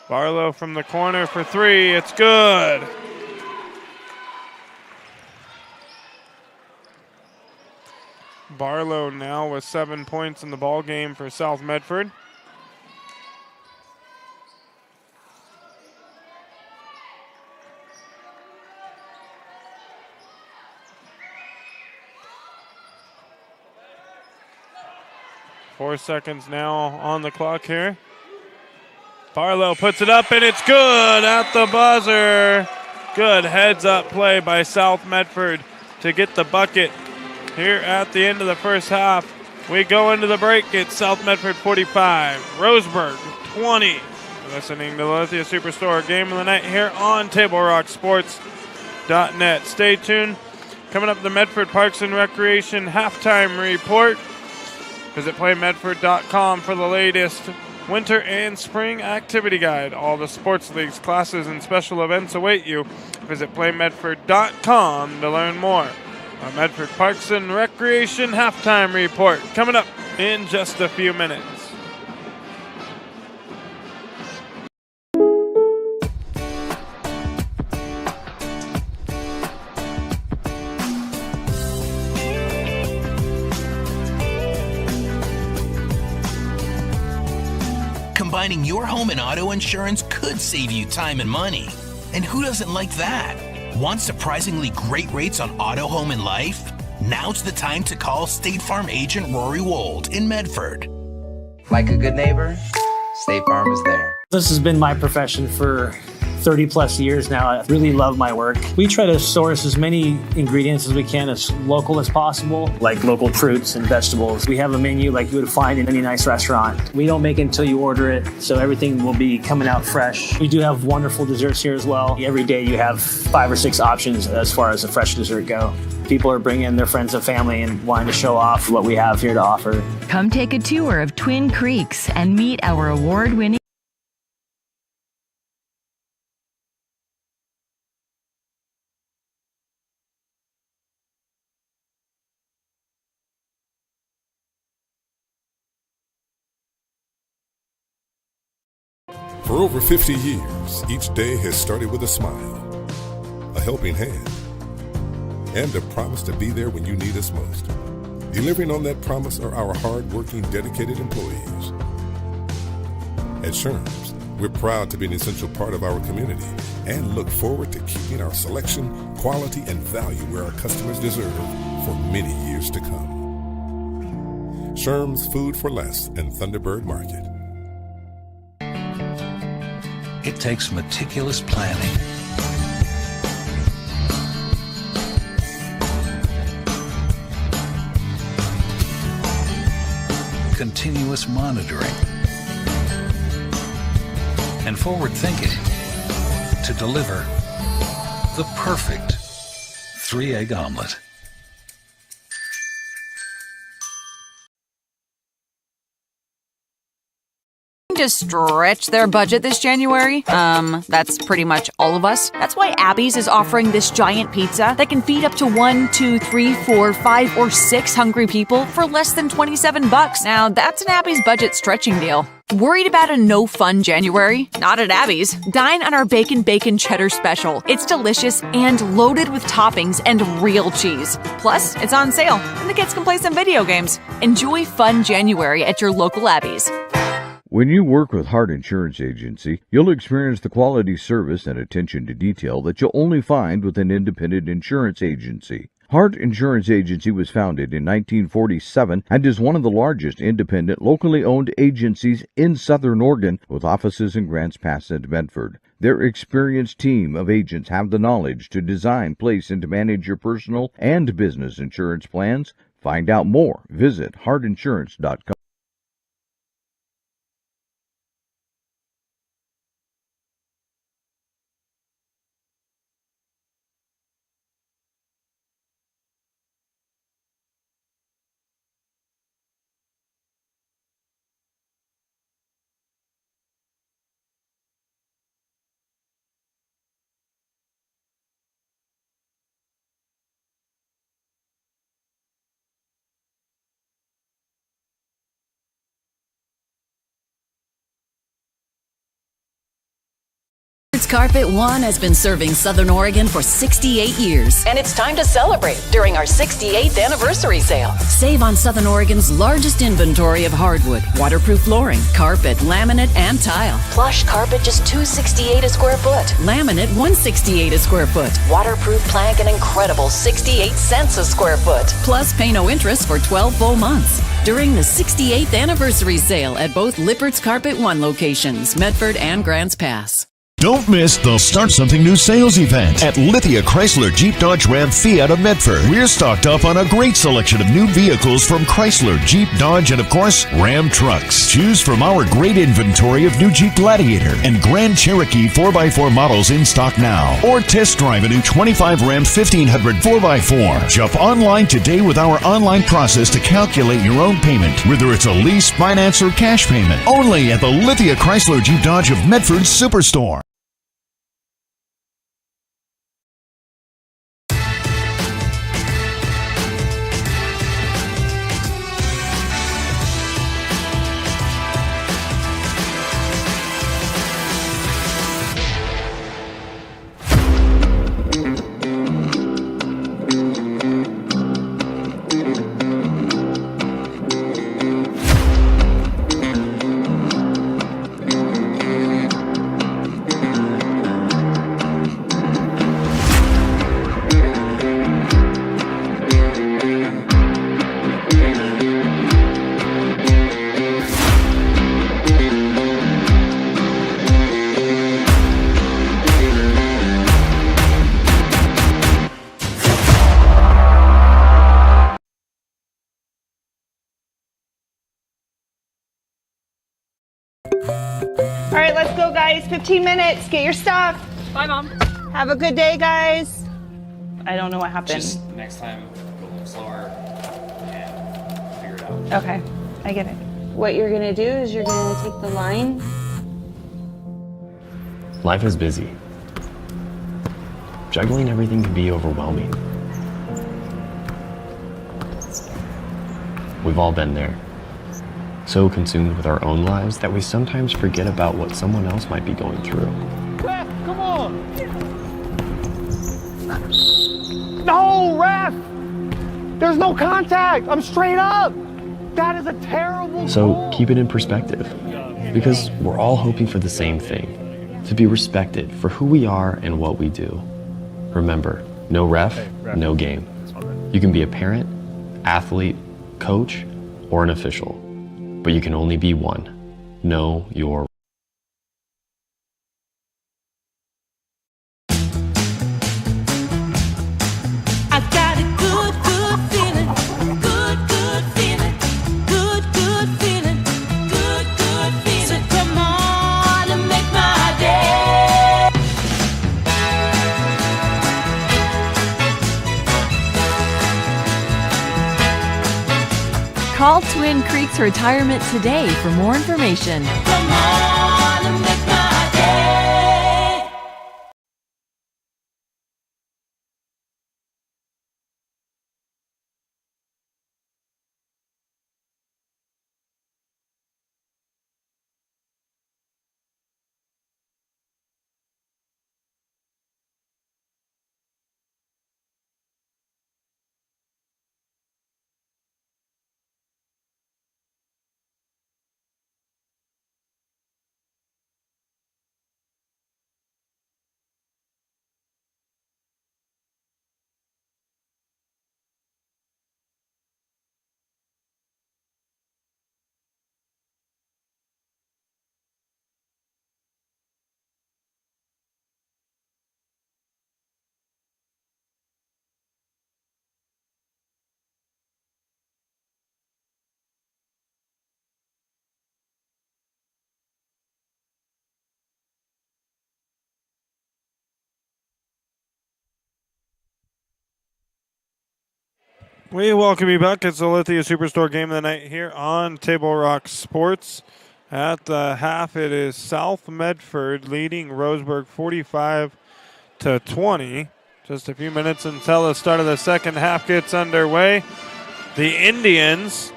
[SPEAKER 2] Barlow from the corner for three. It's good. Barlow now with 7 points in the ball game for South Medford. Four seconds now on the clock here. Barlow puts it up and it's good at the buzzer. Good heads up play by South Medford to get the bucket here at the end of the first half. We go into the break. It's South Medford 45, Roseburg 20. You're listening to the Lithia Superstore Game of the Night here on TableRockSports.net. Stay tuned. Coming up, the Medford Parks and Recreation halftime report. Visit PlayMedford.com for the latest winter and spring activity guide. All the sports leagues, classes, and special events await you. Visit PlayMedford.com to learn more. Our Medford Parks and Recreation halftime report coming up in just a few minutes.
[SPEAKER 12] Combining your home and auto insurance could save you time and money. And who doesn't like that? Want surprisingly great rates on auto, home, and life? Now's the time to call State Farm agent Rory Wold in Medford.
[SPEAKER 13] Like a good neighbor, State Farm is there.
[SPEAKER 14] This has been my profession for 30 plus years now. I really love my work. We try to source as many ingredients as we can, as local as possible, like local fruits and vegetables. We have a menu like you would find in any nice restaurant. We don't make it until you order it, so everything will be coming out fresh. We do have wonderful desserts here as well. Every day you have 5 or 6 options as far as a fresh dessert go. People are bringing their friends and family and wanting to show off what we have here to offer.
[SPEAKER 15] Come take a tour of Twin Creeks and meet our award-winning
[SPEAKER 16] For over 50 years, each day has started with a smile, a helping hand, and a promise to be there when you need us most. Delivering on that promise are our hard-working, dedicated employees. At Sherms, we're proud to be an essential part of our community and look forward to keeping our selection, quality, and value where our customers deserve for many years to come. Sherms Food for Less and Thunderbird Market.
[SPEAKER 17] It takes meticulous planning, continuous monitoring, and forward thinking to deliver the perfect 3-egg omelet.
[SPEAKER 18] To stretch their budget this January? That's pretty much all of us. That's why Abby's is offering this giant pizza that can feed up to 1, 2, 3, 4, 5, or 6 hungry people for less than $27. Now, that's an Abby's budget stretching deal. Worried about a no-fun January? Not at Abby's. Dine on our Bacon Cheddar Special. It's delicious and loaded with toppings and real cheese. Plus, it's on sale, and the kids can play some video games. Enjoy fun January at your local Abby's.
[SPEAKER 19] When you work with Hart Insurance Agency, you'll experience the quality service and attention to detail that you'll only find with an independent insurance agency. Hart Insurance Agency was founded in 1947 and is one of the largest independent, locally owned agencies in Southern Oregon, with offices in Grants Pass and Medford. Their experienced team of agents have the knowledge to design, place, and to manage your personal and business insurance plans. Find out more. Visit hartinsurance.com.
[SPEAKER 20] Carpet One has been serving Southern Oregon for 68 years.
[SPEAKER 21] And it's time to celebrate during our 68th anniversary sale.
[SPEAKER 20] Save on Southern Oregon's largest inventory of hardwood, waterproof flooring, carpet, laminate, and tile.
[SPEAKER 21] Plush carpet just $268 a square foot.
[SPEAKER 20] Laminate $168 a square foot.
[SPEAKER 21] Waterproof plank an incredible 68 cents a square foot.
[SPEAKER 20] Plus pay no interest for 12 full months. During the 68th anniversary sale at both Lippert's Carpet One locations, Medford and Grants Pass.
[SPEAKER 4] Don't miss the Start Something New sales event at Lithia Chrysler Jeep Dodge Ram Fiat of Medford. We're stocked up on a great selection of new vehicles from Chrysler, Jeep, Dodge, and of course, Ram trucks. Choose from our great inventory of new Jeep Gladiator and Grand Cherokee 4x4 models in stock now. Or test drive a new 25 Ram 1500 4x4. Shop online today with our online process to calculate your own payment, whether it's a lease, finance, or cash payment. Only at the Lithia Chrysler Jeep Dodge of Medford Superstore.
[SPEAKER 22] All right, let's go, guys. 15 minutes. Get your stuff.
[SPEAKER 23] Bye, Mom.
[SPEAKER 22] Have a good day, guys. I don't know what happened.
[SPEAKER 23] Just next time, go a little slower and figure it out.
[SPEAKER 22] Okay, I get it. What you're gonna do is you're gonna take the line.
[SPEAKER 24] Life is busy. Juggling everything can be overwhelming. We've all been there. So consumed with our own lives that we sometimes forget about what someone else might be going through.
[SPEAKER 11] Ref, come on! No, ref! There's no contact! I'm straight up! That is a terrible
[SPEAKER 24] So
[SPEAKER 11] goal.
[SPEAKER 24] keep it in perspective, because we're all hoping for the same thing, to be respected for who we are and what we do. Remember, no ref, no game. You can be a parent, athlete, coach, or an official, but you can only be one. Know your
[SPEAKER 15] Call Twin Creeks Retirement today for more information.
[SPEAKER 2] We welcome you back. It's the Lithia Superstore game of the night here on Table Rock Sports. At the half, it is South Medford leading Roseburg 45-20. Just a few minutes until the start of the second half gets underway. The Indians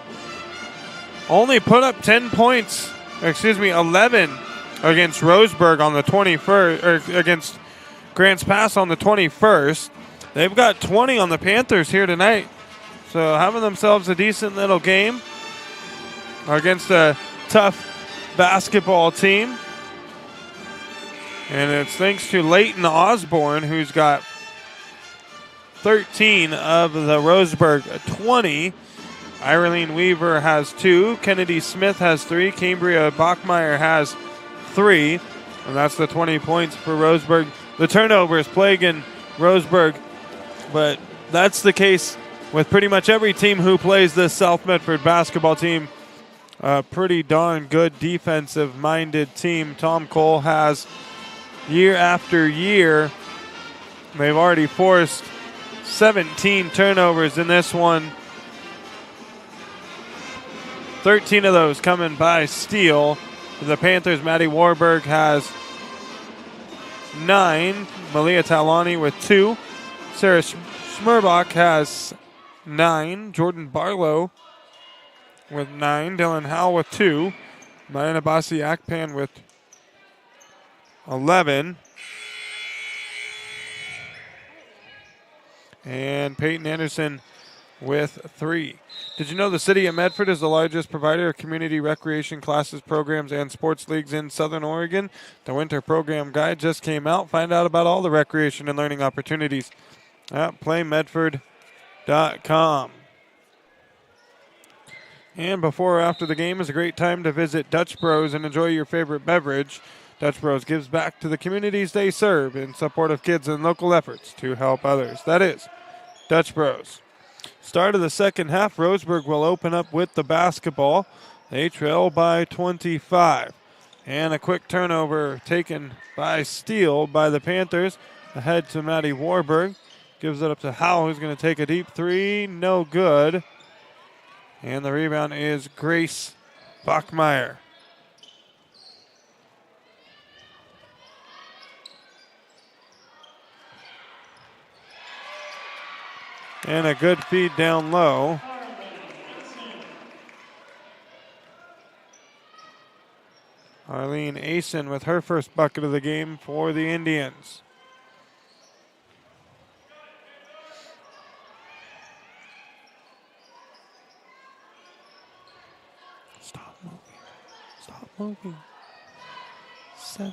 [SPEAKER 2] only put up 11 against Roseburg on the 21st, or against Grants Pass on the 21st. They've got 20 on the Panthers here tonight. So having themselves a decent little game against a tough basketball team. And it's thanks to Leighton Osborne, who's got 13 of the Roseburg 20. Irene Weaver has 2. Kennedy Smith has 3. Cambria Bachmeyer has 3. And that's the 20 points for Roseburg. The turnovers plaguing Roseburg, but that's the case with pretty much every team who plays this South Medford basketball team. A pretty darn good defensive-minded team Tom Cole has year after year. They've already forced 17 turnovers in this one. 13 of those coming by steal. For the Panthers, Maddie Warburg has 9. Malia Talani with 2. Sarah Schmerbach has 9. Jordan Barlow with 9. Dylan Howell with 2. Mayana Basi Akpan with 11. And Peyton Anderson with 3. Did you know the city of Medford is the largest provider of community recreation classes, programs, and sports leagues in Southern Oregon? The winter program guide just came out. Find out about all the recreation and learning opportunities at playmedford.com. And before or after the game is a great time to visit Dutch Bros and enjoy your favorite beverage. Dutch Bros gives back to the communities they serve in support of kids and local efforts to help others. That is Dutch Bros. Start of the second half, Roseburg will open up with the basketball. They trail by 25. And a quick turnover taken by steal by the Panthers. Ahead to Maddie Warburg. Gives it up to Howell, who's going to take a deep 3. No good. And the rebound is Grace Bachmeyer. And a good feed down low. Arlene Asen with her first bucket of the game for the Indians. Stop moving. Stop moving. 7.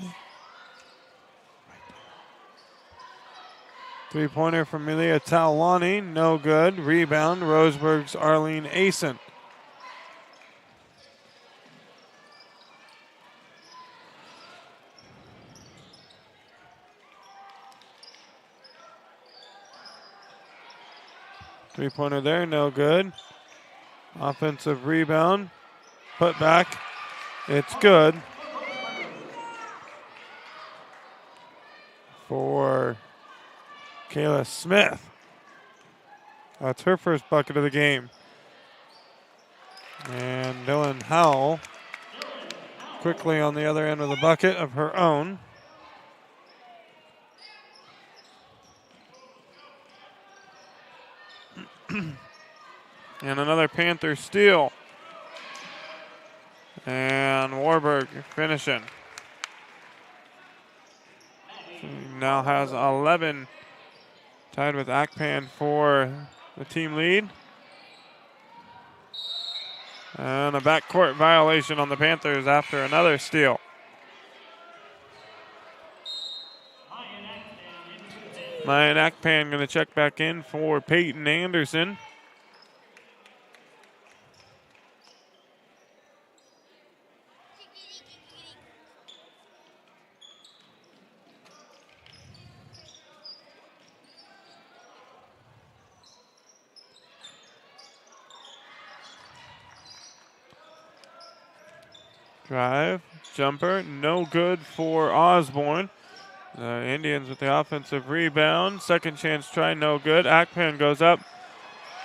[SPEAKER 2] Three-pointer from Malia Taulani, no good. Rebound, Roseburg's Arlene Asen. Three-pointer there, no good. Offensive rebound, put back, it's good. For Kayla Smith. That's her first bucket of the game. And Dylan Howell quickly on the other end of the bucket of her own. And another Panther steal. And Warburg finishing. She now has 11. Tied with Akpan for the team lead. And a backcourt violation on the Panthers after another steal. Mayan Akpan going to check back in for Peyton Anderson. Drive, jumper, no good for Osborne. The Indians with the offensive rebound. Second chance try, no good. Akpan goes up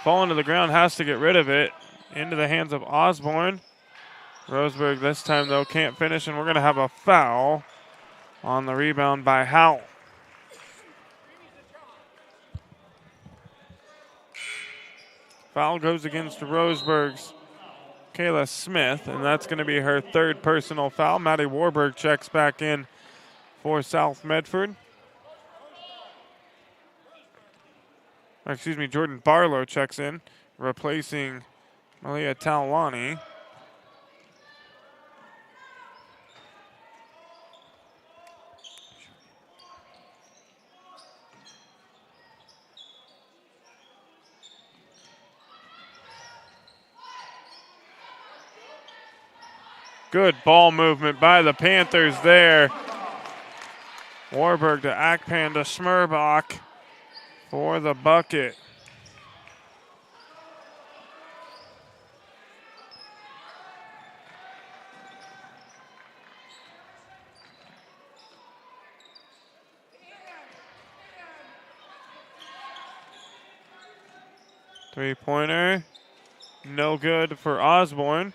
[SPEAKER 2] falling to the ground, has to get rid of it. Into the hands of Osborne. Roseburg this time, though, can't finish, and we're going to have a foul on the rebound by Howell. Foul goes against Roseburg's Kayla Smith, and that's going to be her third personal foul. Maddie Warburg checks back in for South Medford. Jordan Barlow checks in, replacing Malia Talwani. Good ball movement by the Panthers there. Warburg to Akpan to Smerbach for the bucket. Three-pointer, no good for Osborne.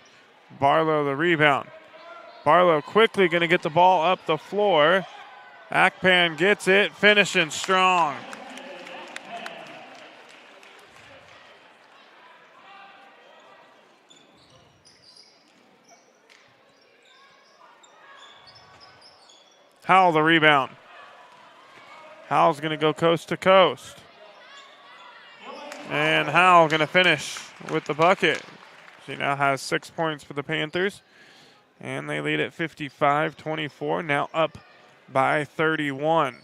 [SPEAKER 2] Barlow the rebound. Barlow quickly going to get the ball up the floor. Akpan gets it, finishing strong. Howell the rebound. Howell's going to go coast to coast. And Howell going to finish with the bucket. She now has 6 points for the Panthers. And they lead at 55-24, now up by 31.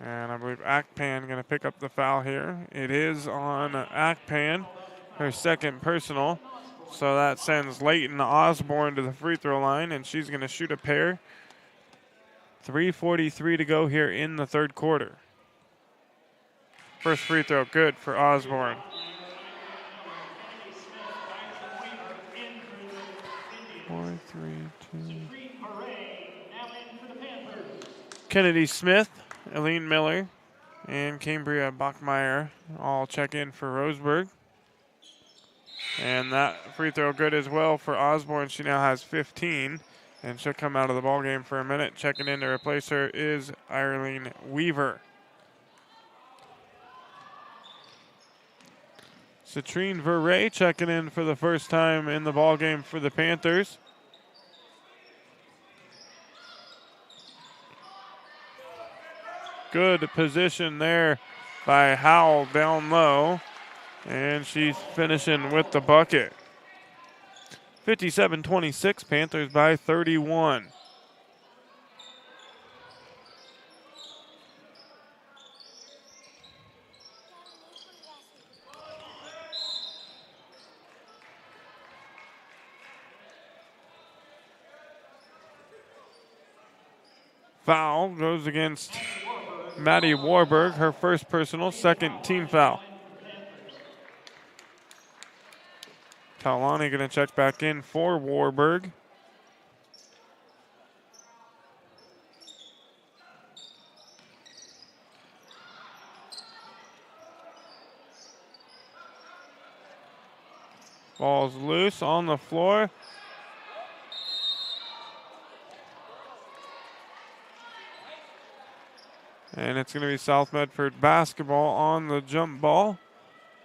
[SPEAKER 2] And I believe Akpan going to pick up the foul here. It is on Akpan, her second personal. So that sends Leighton Osborne to the free throw line, and she's going to shoot a pair. 3:43 to go here in the third quarter. First free throw, good for Osborne. Four, three, two. Kennedy Smith, Eileen Miller, and Cambria Bachmeyer all check in for Roseburg. And that free throw good as well for Osborne. She now has 15, and she'll come out of the ballgame for a minute. Checking in to replace her is Irene Weaver. Citrine Verret checking in for the first time in the ballgame for the Panthers. Good position there by Howell down low. And she's finishing with the bucket. 57-26, Panthers by 31. Foul goes against Maddie Warburg, her first personal, second team foul. Talani going to check back in for Warburg. Ball's loose on the floor. And it's going to be South Medford basketball on the jump ball.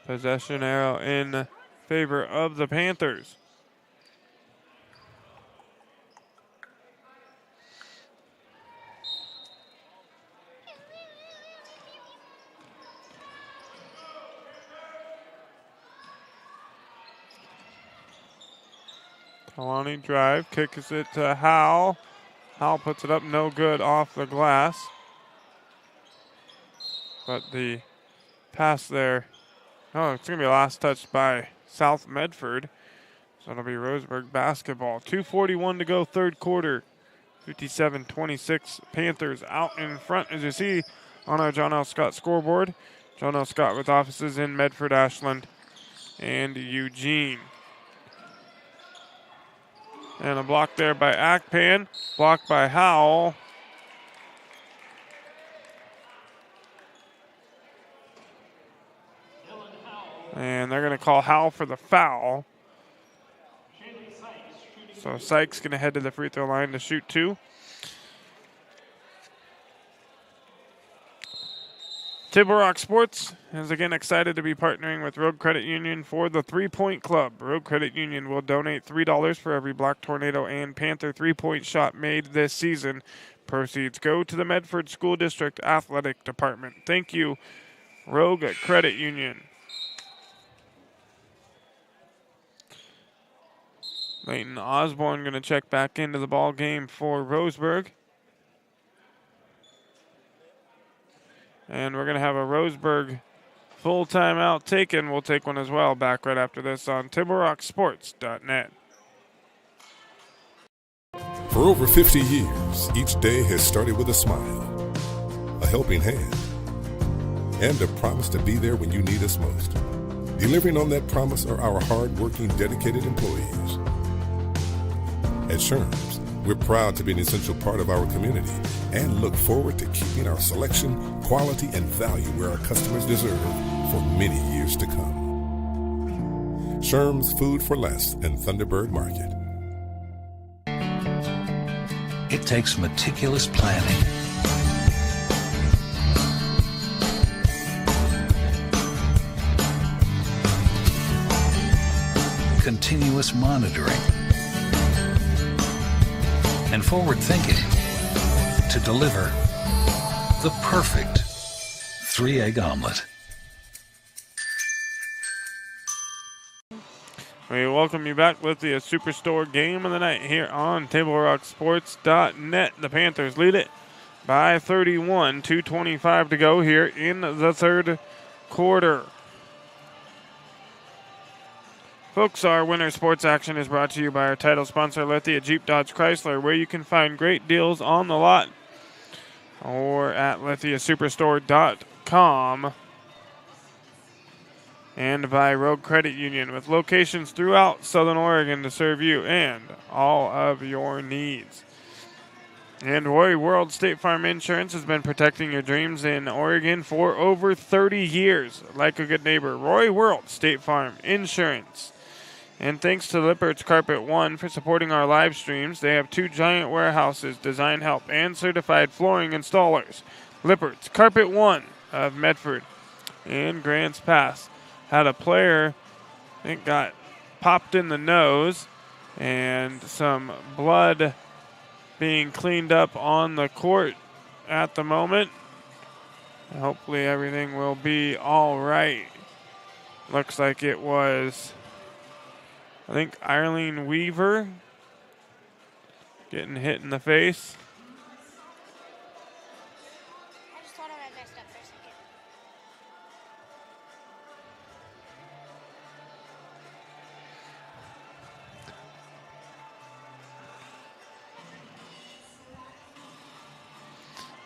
[SPEAKER 2] Possession arrow in favor of the Panthers. Talani drive, kicks it to Howell. Howell puts it up, no good off the glass. But the pass there, oh, it's going to be a last touch by South Medford. So it'll be Roseburg basketball. 2:41 to go, third quarter. 57-26, Panthers out in front, as you see on our John L. Scott scoreboard. John L. Scott with offices in Medford, Ashland, and Eugene. And a block there by Akpan, blocked by Howell. And they're going to call Howell for the foul. So Sykes going to head to the free throw line to shoot 2. Table Rock Sports is again excited to be partnering with Rogue Credit Union for the 3-Point Club. Rogue Credit Union will donate $3 for every Black Tornado and Panther 3-point shot made this season. Proceeds go to the Medford School District Athletic Department. Thank you, Rogue Credit Union. Leighton Osborne going to check back into the ball game for Roseburg. And we're going to have a Roseburg full timeout taken. We'll take one as well. Back right after this on TableRockSports.net.
[SPEAKER 16] For over 50 years, each day has started with a smile, a helping hand, and a promise to be there when you need us most. Delivering on that promise are our hard-working, dedicated employees. At Sherms, we're proud to be an essential part of our community and look forward to keeping our selection, quality, and value where our customers deserve for many years to come. Sherms Food for Less and Thunderbird Market.
[SPEAKER 17] It takes meticulous planning, continuous monitoring, and forward thinking to deliver the perfect 3-egg omelet.
[SPEAKER 2] We welcome you back with the Superstore game of the night here on TableRockSports.net. The Panthers lead it by 31, 2:25 to go here in the third quarter. Folks, our winter sports action is brought to you by our title sponsor, Lithia Jeep Dodge Chrysler, where you can find great deals on the lot or at lithiasuperstore.com. And by Rogue Credit Union, with locations throughout Southern Oregon to serve you and all of your needs. And Roy World State Farm Insurance has been protecting your dreams in Oregon for over 30 years. Like a good neighbor, Roy World State Farm Insurance. And thanks to Lippert's Carpet One for supporting our live streams. They have 2 giant warehouses, design help, and certified flooring installers. Lippert's Carpet One of Medford and Grants Pass. Had a player, I think, got popped in the nose and some blood being cleaned up on the court at the moment. Hopefully everything will be all right. Looks like it was, I think, Eileen Weaver getting hit in the face.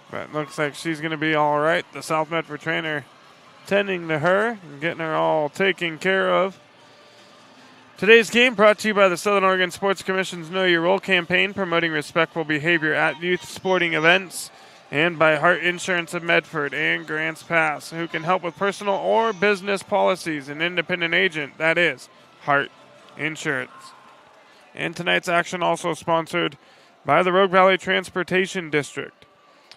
[SPEAKER 2] But looks like she's going to be all right. The South Medford trainer tending to her and getting her all taken care of. Today's game brought to you by the Southern Oregon Sports Commission's Know Your Role campaign, promoting respectful behavior at youth sporting events, and by Hart Insurance of Medford and Grants Pass, who can help with personal or business policies. An independent agent, that is Hart Insurance. And tonight's action also sponsored by the Rogue Valley Transportation District.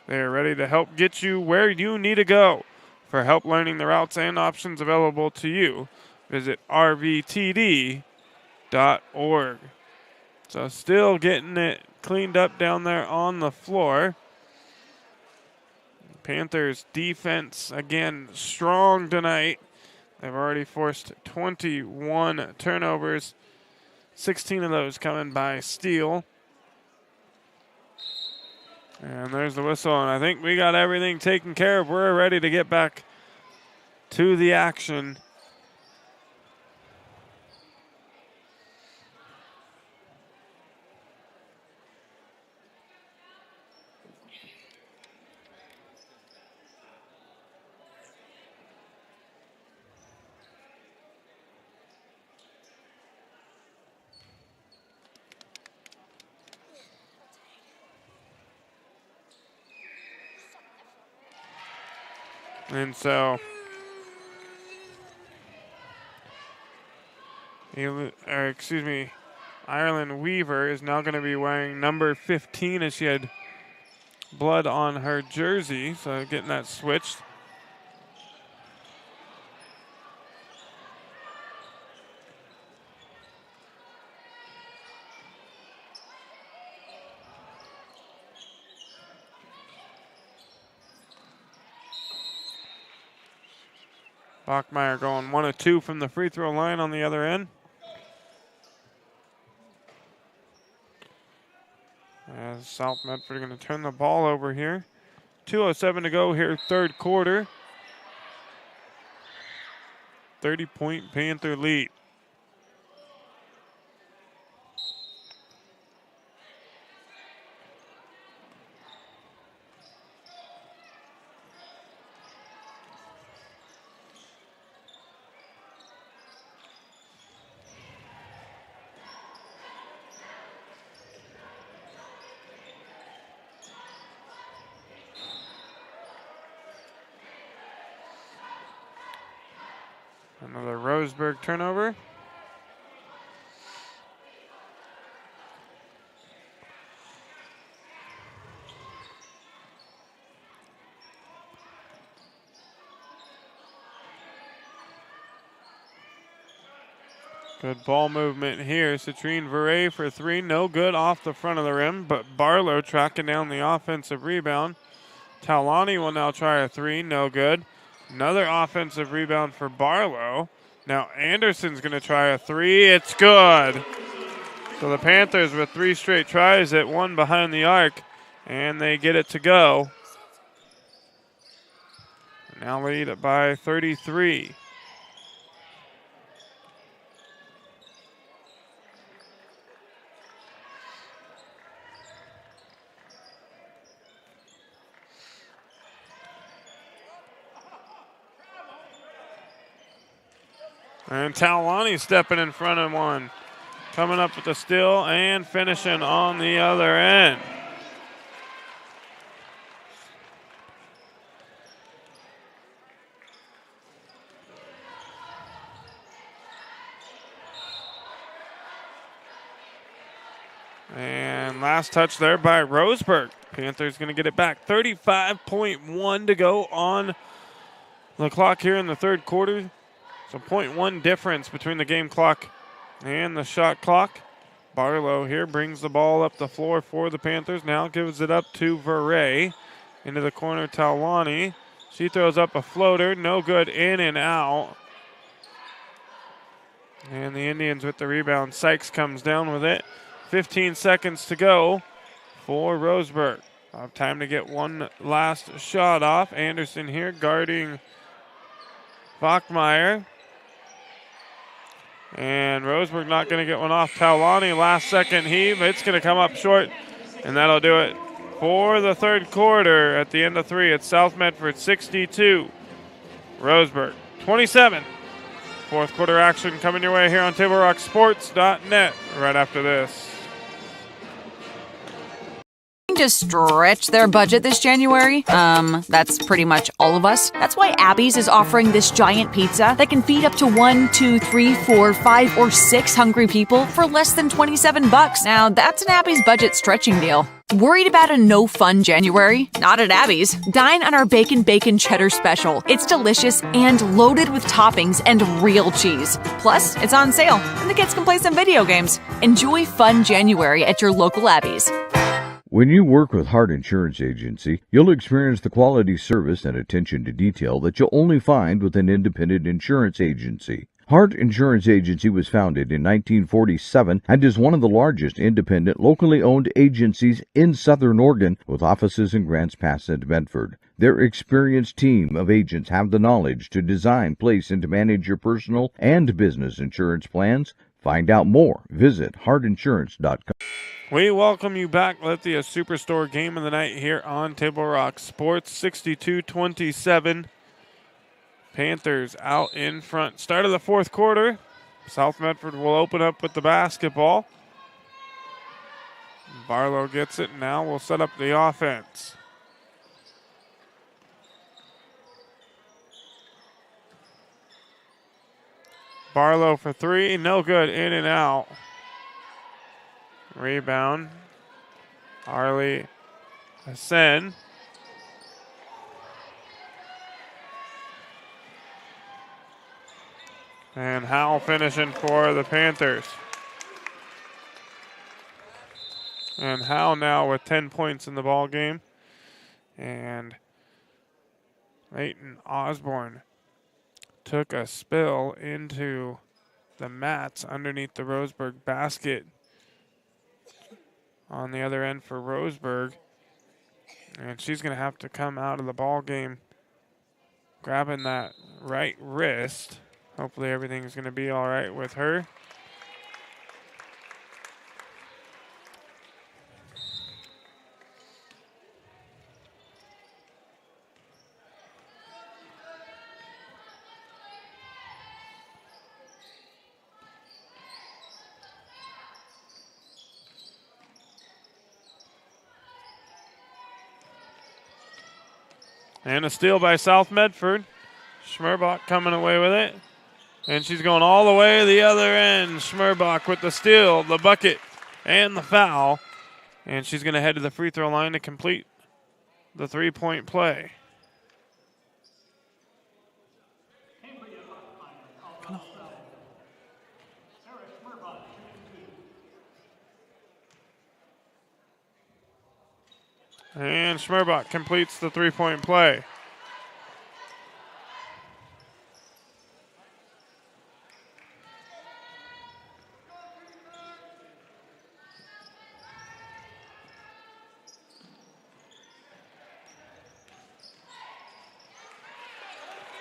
[SPEAKER 2] They are ready to help get you where you need to go. For help learning the routes and options available to you, visit rvtd.org. So still getting it cleaned up down there on the floor. Panthers defense, again, strong tonight. They've already forced 21 turnovers, 16 of those coming by steal. And there's the whistle, and I think we got everything taken care of. We're ready to get back to the action. And so Ireland Weaver is now going to be wearing number 15 as she had blood on her jersey, so getting that switched. Bachmeyer going 1 of 2 from the free throw line on the other end. As South Medford are going to turn the ball over here. 2:07 to go here, third quarter. 30-point Panther lead. Another Roseburg turnover. Good ball movement here. Citrine Verret for 3. No good off the front of the rim, but Barlow tracking down the offensive rebound. Talani will now try a 3. No good. Another offensive rebound for Barlow. Now Anderson's going to try a 3. It's good. So the Panthers with 3 straight tries at 1 behind the arc, and they get it to go. Now lead it by 33. And Talani stepping in front of one. Coming up with the steal and finishing on the other end. And last touch there by Roseburg. Panthers going to get it back. 35.1 to go on the clock here in the third quarter. So 0.1 difference between the game clock and the shot clock. Barlow here brings the ball up the floor for the Panthers. Now gives it up to Verret. Into the corner, Talani. She throws up a floater. No good, in and out. And the Indians with the rebound. Sykes comes down with it. 15 seconds to go for Roseburg. Time to get one last shot off. Anderson here guarding Bachmeyer. And Roseburg not going to get one off. Talani, last second heave. It's going to come up short, and that'll do it for the third quarter. At the end of 3, it's South Medford 62, Roseburg 27. Fourth quarter action coming your way here on TableRockSports.net right after this.
[SPEAKER 18] To stretch their budget this January? That's pretty much all of us. That's why Abby's is offering this giant pizza that can feed up to 1, 2, 3, 4, 5, or 6 hungry people for less than $27. Now, that's an Abby's budget stretching deal. Worried about a no-fun January? Not at Abby's. Dine on our Bacon Cheddar Special. It's delicious and loaded with toppings and real cheese. Plus, it's on sale, and the kids can play some video games. Enjoy fun January at your local Abby's.
[SPEAKER 19] When you work with Hart Insurance Agency, you'll experience the quality service and attention to detail that you'll only find with an independent insurance agency. Hart Insurance Agency was founded in 1947 and is one of the largest independent, locally owned agencies in Southern Oregon, with offices in Grants Pass and Medford. Their experienced team of agents have the knowledge to design, place, and to manage your personal and business insurance plans. Find out more. Visit hartinsurance.com.
[SPEAKER 2] We welcome you back. Lithia Superstore game of the night here on Table Rock Sports. 62-27. Panthers out in front. Start of the fourth quarter. South Medford will open up with the basketball. Barlow gets it. Now we'll set up the offense. Barlow for three, no good, in and out. Rebound. Harley Hassan. And Howell finishing for the Panthers. And Howell now with 10 points in the ball game. And Leighton Osborne took a spill into the mats underneath the Roseburg basket on the other end for Roseburg. And she's going to have to come out of the ball game grabbing that right wrist. Hopefully everything's going to be all right with her. And a steal by South Medford. Schmerbach coming away with it. And she's going all the way to the other end. Schmerbach with the steal, the bucket, and the foul. And she's going to head to the free throw line to complete the three-point play. And Schmerbach completes the three-point play.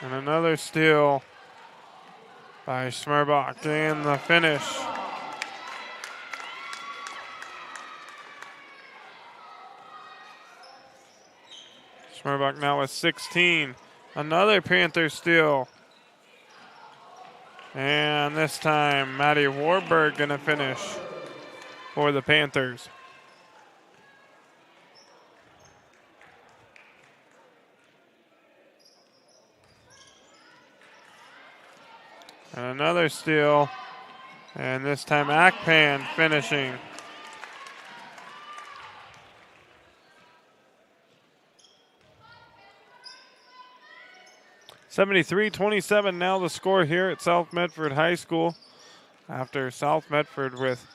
[SPEAKER 2] And another steal by Schmerbach and the finish. Schmerbach now with 16. Another Panther steal. And this time, Maddie Warburg going to finish for the Panthers. And another steal. And this time, Akpan finishing. (73-27) now the score here at South Medford High School after South Medford with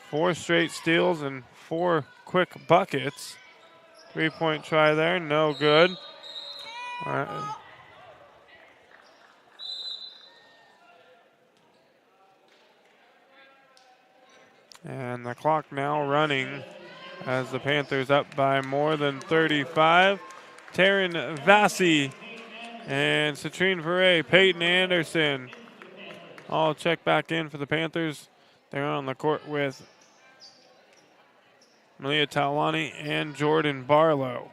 [SPEAKER 2] 4 straight steals and 4 quick buckets. 3-point try there, no good. All right. And the clock now running as the Panthers up by more than 35. Taryn Vassie and Citrine Verret, Peyton Anderson all check back in for the Panthers. They're on the court with Malia Talani and Jordan Barlow.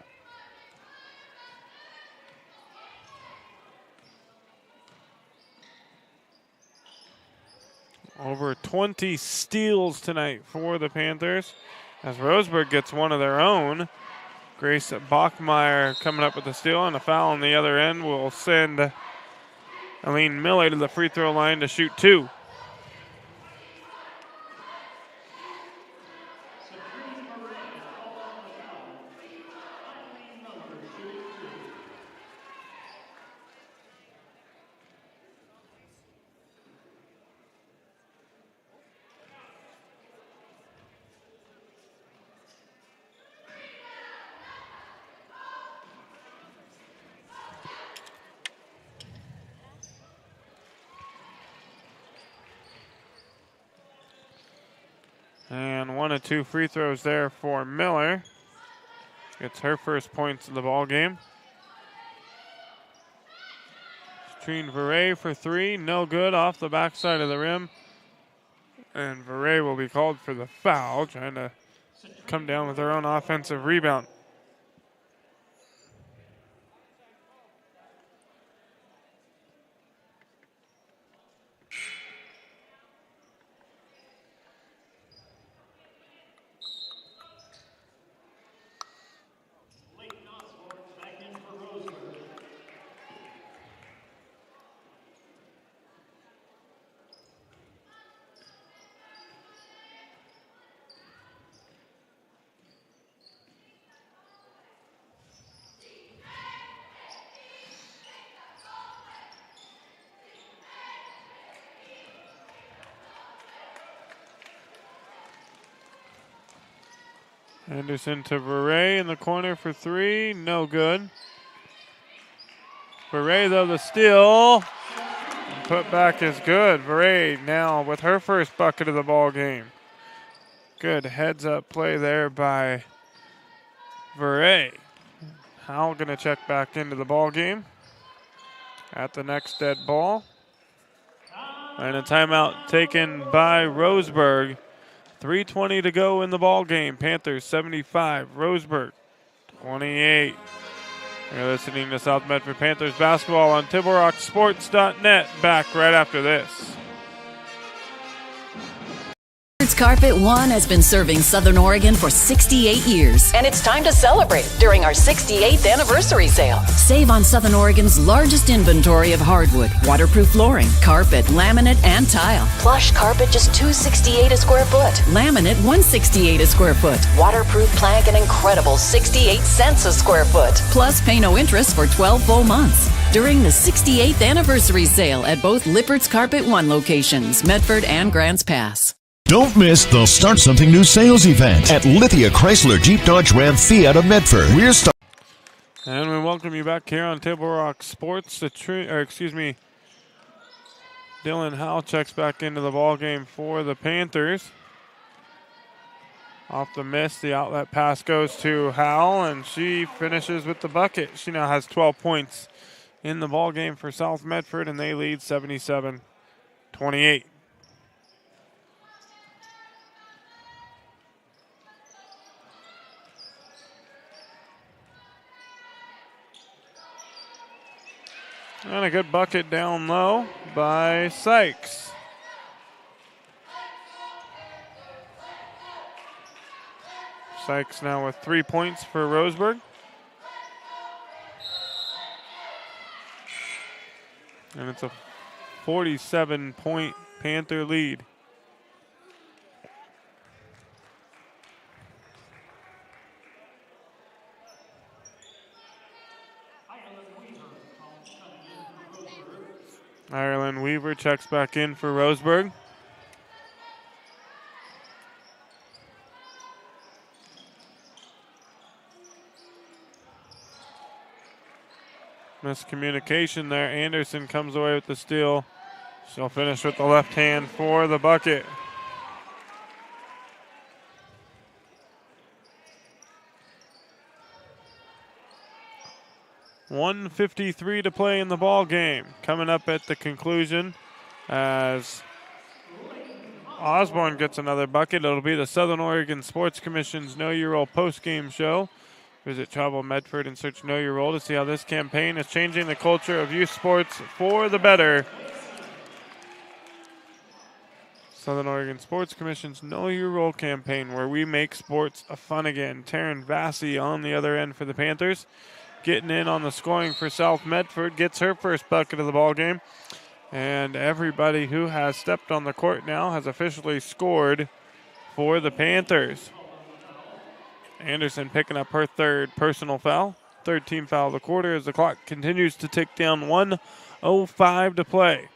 [SPEAKER 2] Over 20 steals tonight for the Panthers as Roseburg gets one of their own. Grace Bachmeyer coming up with a steal, and a foul on the other end will send Aline Miller to the free throw line to shoot 2. And 1 of 2 free throws there for Miller. Gets her first points in the ball game. Citrine Verret for 3, no good, off the backside of the rim. And Verret will be called for the foul, trying to come down with her own offensive rebound. Anderson to Verret in the corner for three. No good. Verret, though, the steal. Put back is good. Verret now with her first bucket of the ball game. Good heads-up play there by Verret. Howell going to check back into the ball game at the next dead ball. And a timeout taken by Roseburg. 3:20 to go in the ball game. Panthers 75, Roseburg 28. You're listening to South Medford Panthers basketball on TibleRockSports.net. Back right after this.
[SPEAKER 20] Carpet One has been serving Southern Oregon for 68 years.
[SPEAKER 21] And it's time to celebrate during our 68th anniversary sale.
[SPEAKER 20] Save on Southern Oregon's largest inventory of hardwood, waterproof flooring, carpet, laminate, and tile.
[SPEAKER 21] Plush carpet just $268 a square foot.
[SPEAKER 20] Laminate $168 a square foot.
[SPEAKER 21] Waterproof plank an incredible 68 cents a square foot.
[SPEAKER 20] Plus pay no interest for 12 full months. During the 68th anniversary sale at both Lippert's Carpet One locations, Medford and Grants Pass.
[SPEAKER 4] Don't miss the Start Something New sales event at Lithia Chrysler Jeep Dodge Ram Fiat of Medford.
[SPEAKER 2] And we welcome you back here on Table Rock Sports. Dylan Howell checks back into the ball game for the Panthers. Off the miss, the outlet pass goes to Howell, and she finishes with the bucket. She now has 12 points in the ball game for South Medford, and they lead 77-28. And a good bucket down low by Sykes. Sykes now with 3 points for Roseburg. And it's a 47-point Panther lead. Ireland Weaver checks back in for Roseburg. Miscommunication there. Anderson comes away with the steal. She'll finish with the left hand for the bucket. .153 to play in the ball game. Coming up at the conclusion as Osborne gets another bucket. It'll be the Southern Oregon Sports Commission's Know Your Role post-game show. Visit Travel Medford and search Know Your Role to see how this campaign is changing the culture of youth sports for the better. Southern Oregon Sports Commission's Know Your Role campaign, where we make sports a fun again. Taryn Vassy on the other end for the Panthers. Getting in on the scoring for South Medford, gets her first bucket of the ball game. And everybody who has stepped on the court now has officially scored for the Panthers. Anderson picking up her third personal foul. Third team foul of the quarter as the clock continues to tick down. 1:05 to play.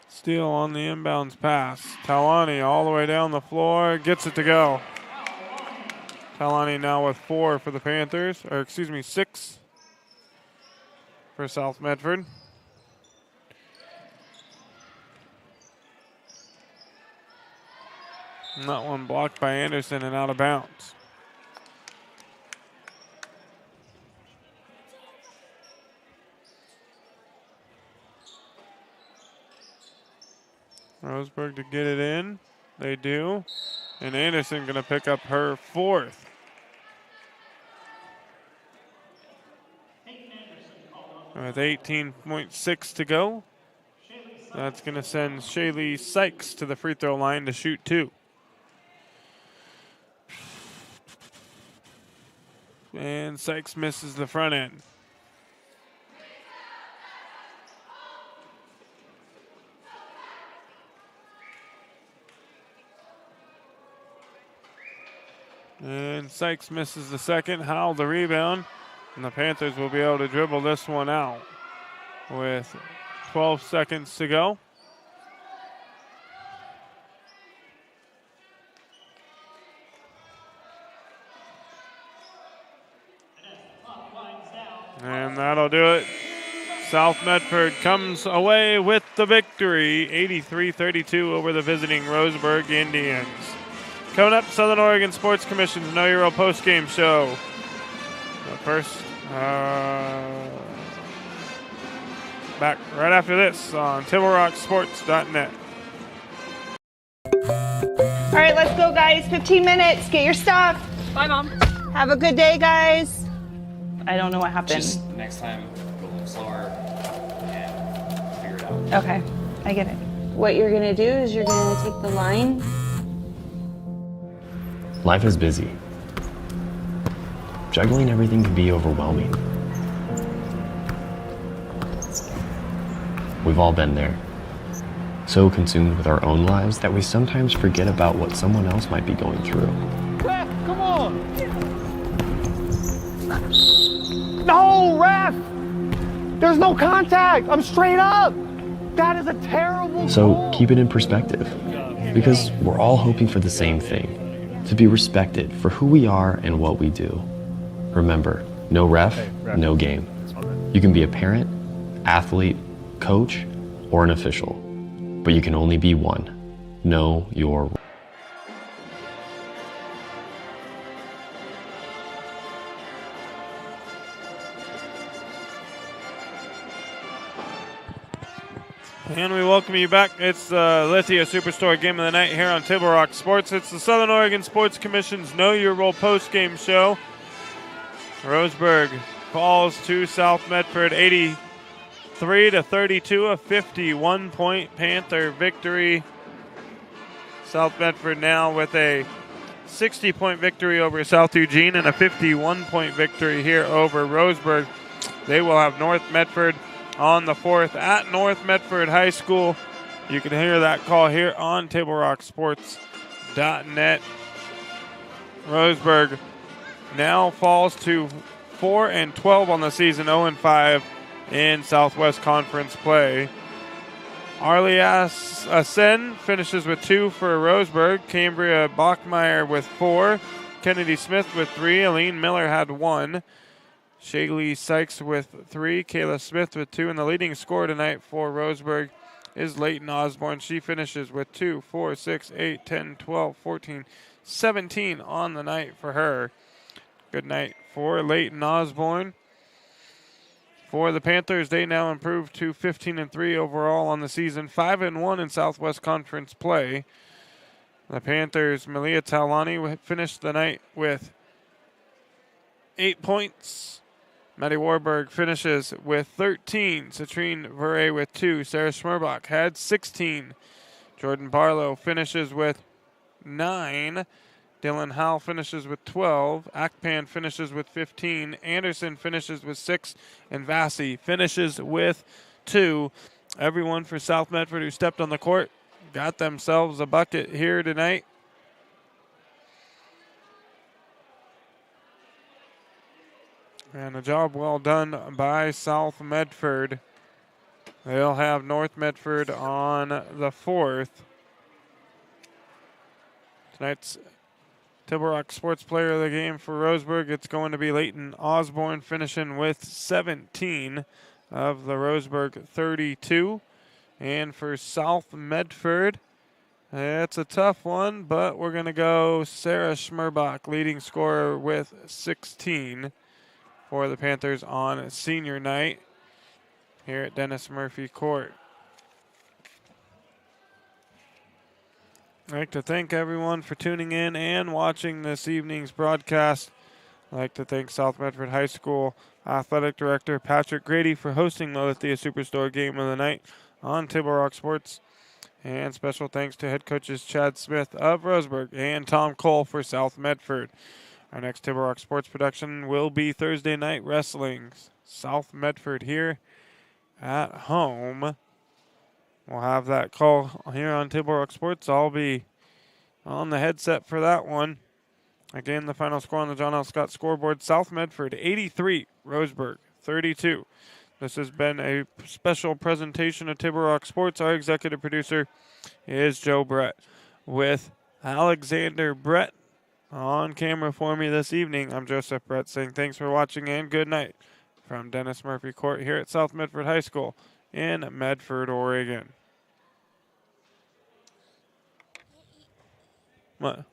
[SPEAKER 2] Steal on the inbounds pass. Talani all the way down the floor, gets it to go. Talani now with 4 for the Panthers, 6 for South Medford. And that one blocked by Anderson and out of bounds. Roseburg to get it in. They do. And Anderson going to pick up her fourth. With 18.6 to go. That's going to send Shaylee Sykes to the free throw line to shoot 2. And Sykes misses the front end. And Sykes misses the second. Howell the rebound. And the Panthers will be able to dribble this one out with 12 seconds to go. And that'll do it. South Medford comes away with the victory, 83-32 over the visiting Roseburg Indians. Coming up, Southern Oregon Sports Commission's Know Your Role postgame show. But first, back right after this on TibleRockSports.net.
[SPEAKER 22] All right, let's go, guys. 15 minutes. Get your stuff.
[SPEAKER 9] Bye, Mom.
[SPEAKER 22] Have a good day, guys. I don't know what happened.
[SPEAKER 23] Just next time, go a little slower and figure it out.
[SPEAKER 22] Okay, I get it. What you're going to do is you're going to take the line.
[SPEAKER 24] Life is busy. Juggling everything can be overwhelming. We've all been there. So consumed with our own lives that we sometimes forget about what someone else might be going through.
[SPEAKER 11] Ref, come on! No, ref! There's no contact! I'm straight up! That is a terrible
[SPEAKER 24] So
[SPEAKER 11] goal.
[SPEAKER 24] keep it in perspective, because we're all hoping for the same thing, to be respected for who we are and what we do. Remember, no ref, no game. You can be a parent, athlete, coach, or an official, but you can only be one. Know your role.
[SPEAKER 2] And we welcome you back. It's the Lithia Superstore Game of the Night here on Table Rock Sports. It's the Southern Oregon Sports Commission's Know Your Role postgame show. Roseburg falls to South Medford 83-32, a 51-point Panther victory. South Medford now with a 60-point victory over South Eugene and a 51-point victory here over Roseburg. They will have North Medford on the 4th at North Medford High School. You can hear that call here on TableRockSports.net. Roseburg now falls to 4-12 on the season, 0-5 in Southwest Conference play. Arlias Asen finishes with 2 for Roseburg. Cambria Bachmeyer with 4. Kennedy Smith with 3. Aline Miller had 1. Shagley Sykes with 3, Kayla Smith with 2, and the leading scorer tonight for Roseburg is Leighton Osborne. She finishes with 2, 4, 6, 8, 10, 12, 14, 17 on the night for her. Good night for Leighton Osborne. For the Panthers, they now improve to 15-3 overall on the season, 5-1 in Southwest Conference play. The Panthers, Malia Talani finished the night with 8 points. Maddie Warburg finishes with 13. Citrine Verre with 2. Sarah Schmerbach had 16. Jordan Barlow finishes with 9. Dylan Howell finishes with 12. Akpan finishes with 15. Anderson finishes with 6. And Vassy finishes with 2. Everyone for South Medford who stepped on the court got themselves a bucket here tonight. And a job well done by South Medford. They'll have North Medford on the 4th. Tonight's Table Rock Sports Player of the Game for Roseburg, it's going to be Leighton Osborne, finishing with 17 of the Roseburg 32. And for South Medford, it's a tough one, but we're going to go Sarah Schmerbach, leading scorer with 16 for the Panthers on senior night here at Dennis Murphy Court. I'd like to thank everyone for tuning in and watching this evening's broadcast. I'd like to thank South Medford High School Athletic Director Patrick Grady for hosting the Lithia Superstore Game of the Night on Table Rock Sports. And special thanks to head coaches Chad Smith of Roseburg and Tom Cole for South Medford. Our next Table Rock Sports production will be Thursday Night Wrestling. South Medford here at home. We'll have that call here on Table Rock Sports. I'll be on the headset for that one. Again, the final score on the John L. Scott scoreboard, South Medford 83, Roseburg 32. This has been a special presentation of Table Rock Sports. Our executive producer is Joe Brett, with Alexander Brett on camera for me this evening. I'm Joseph Brett saying thanks for watching and good night from Dennis Murphy Court here at South Medford High School in Medford, Oregon. What?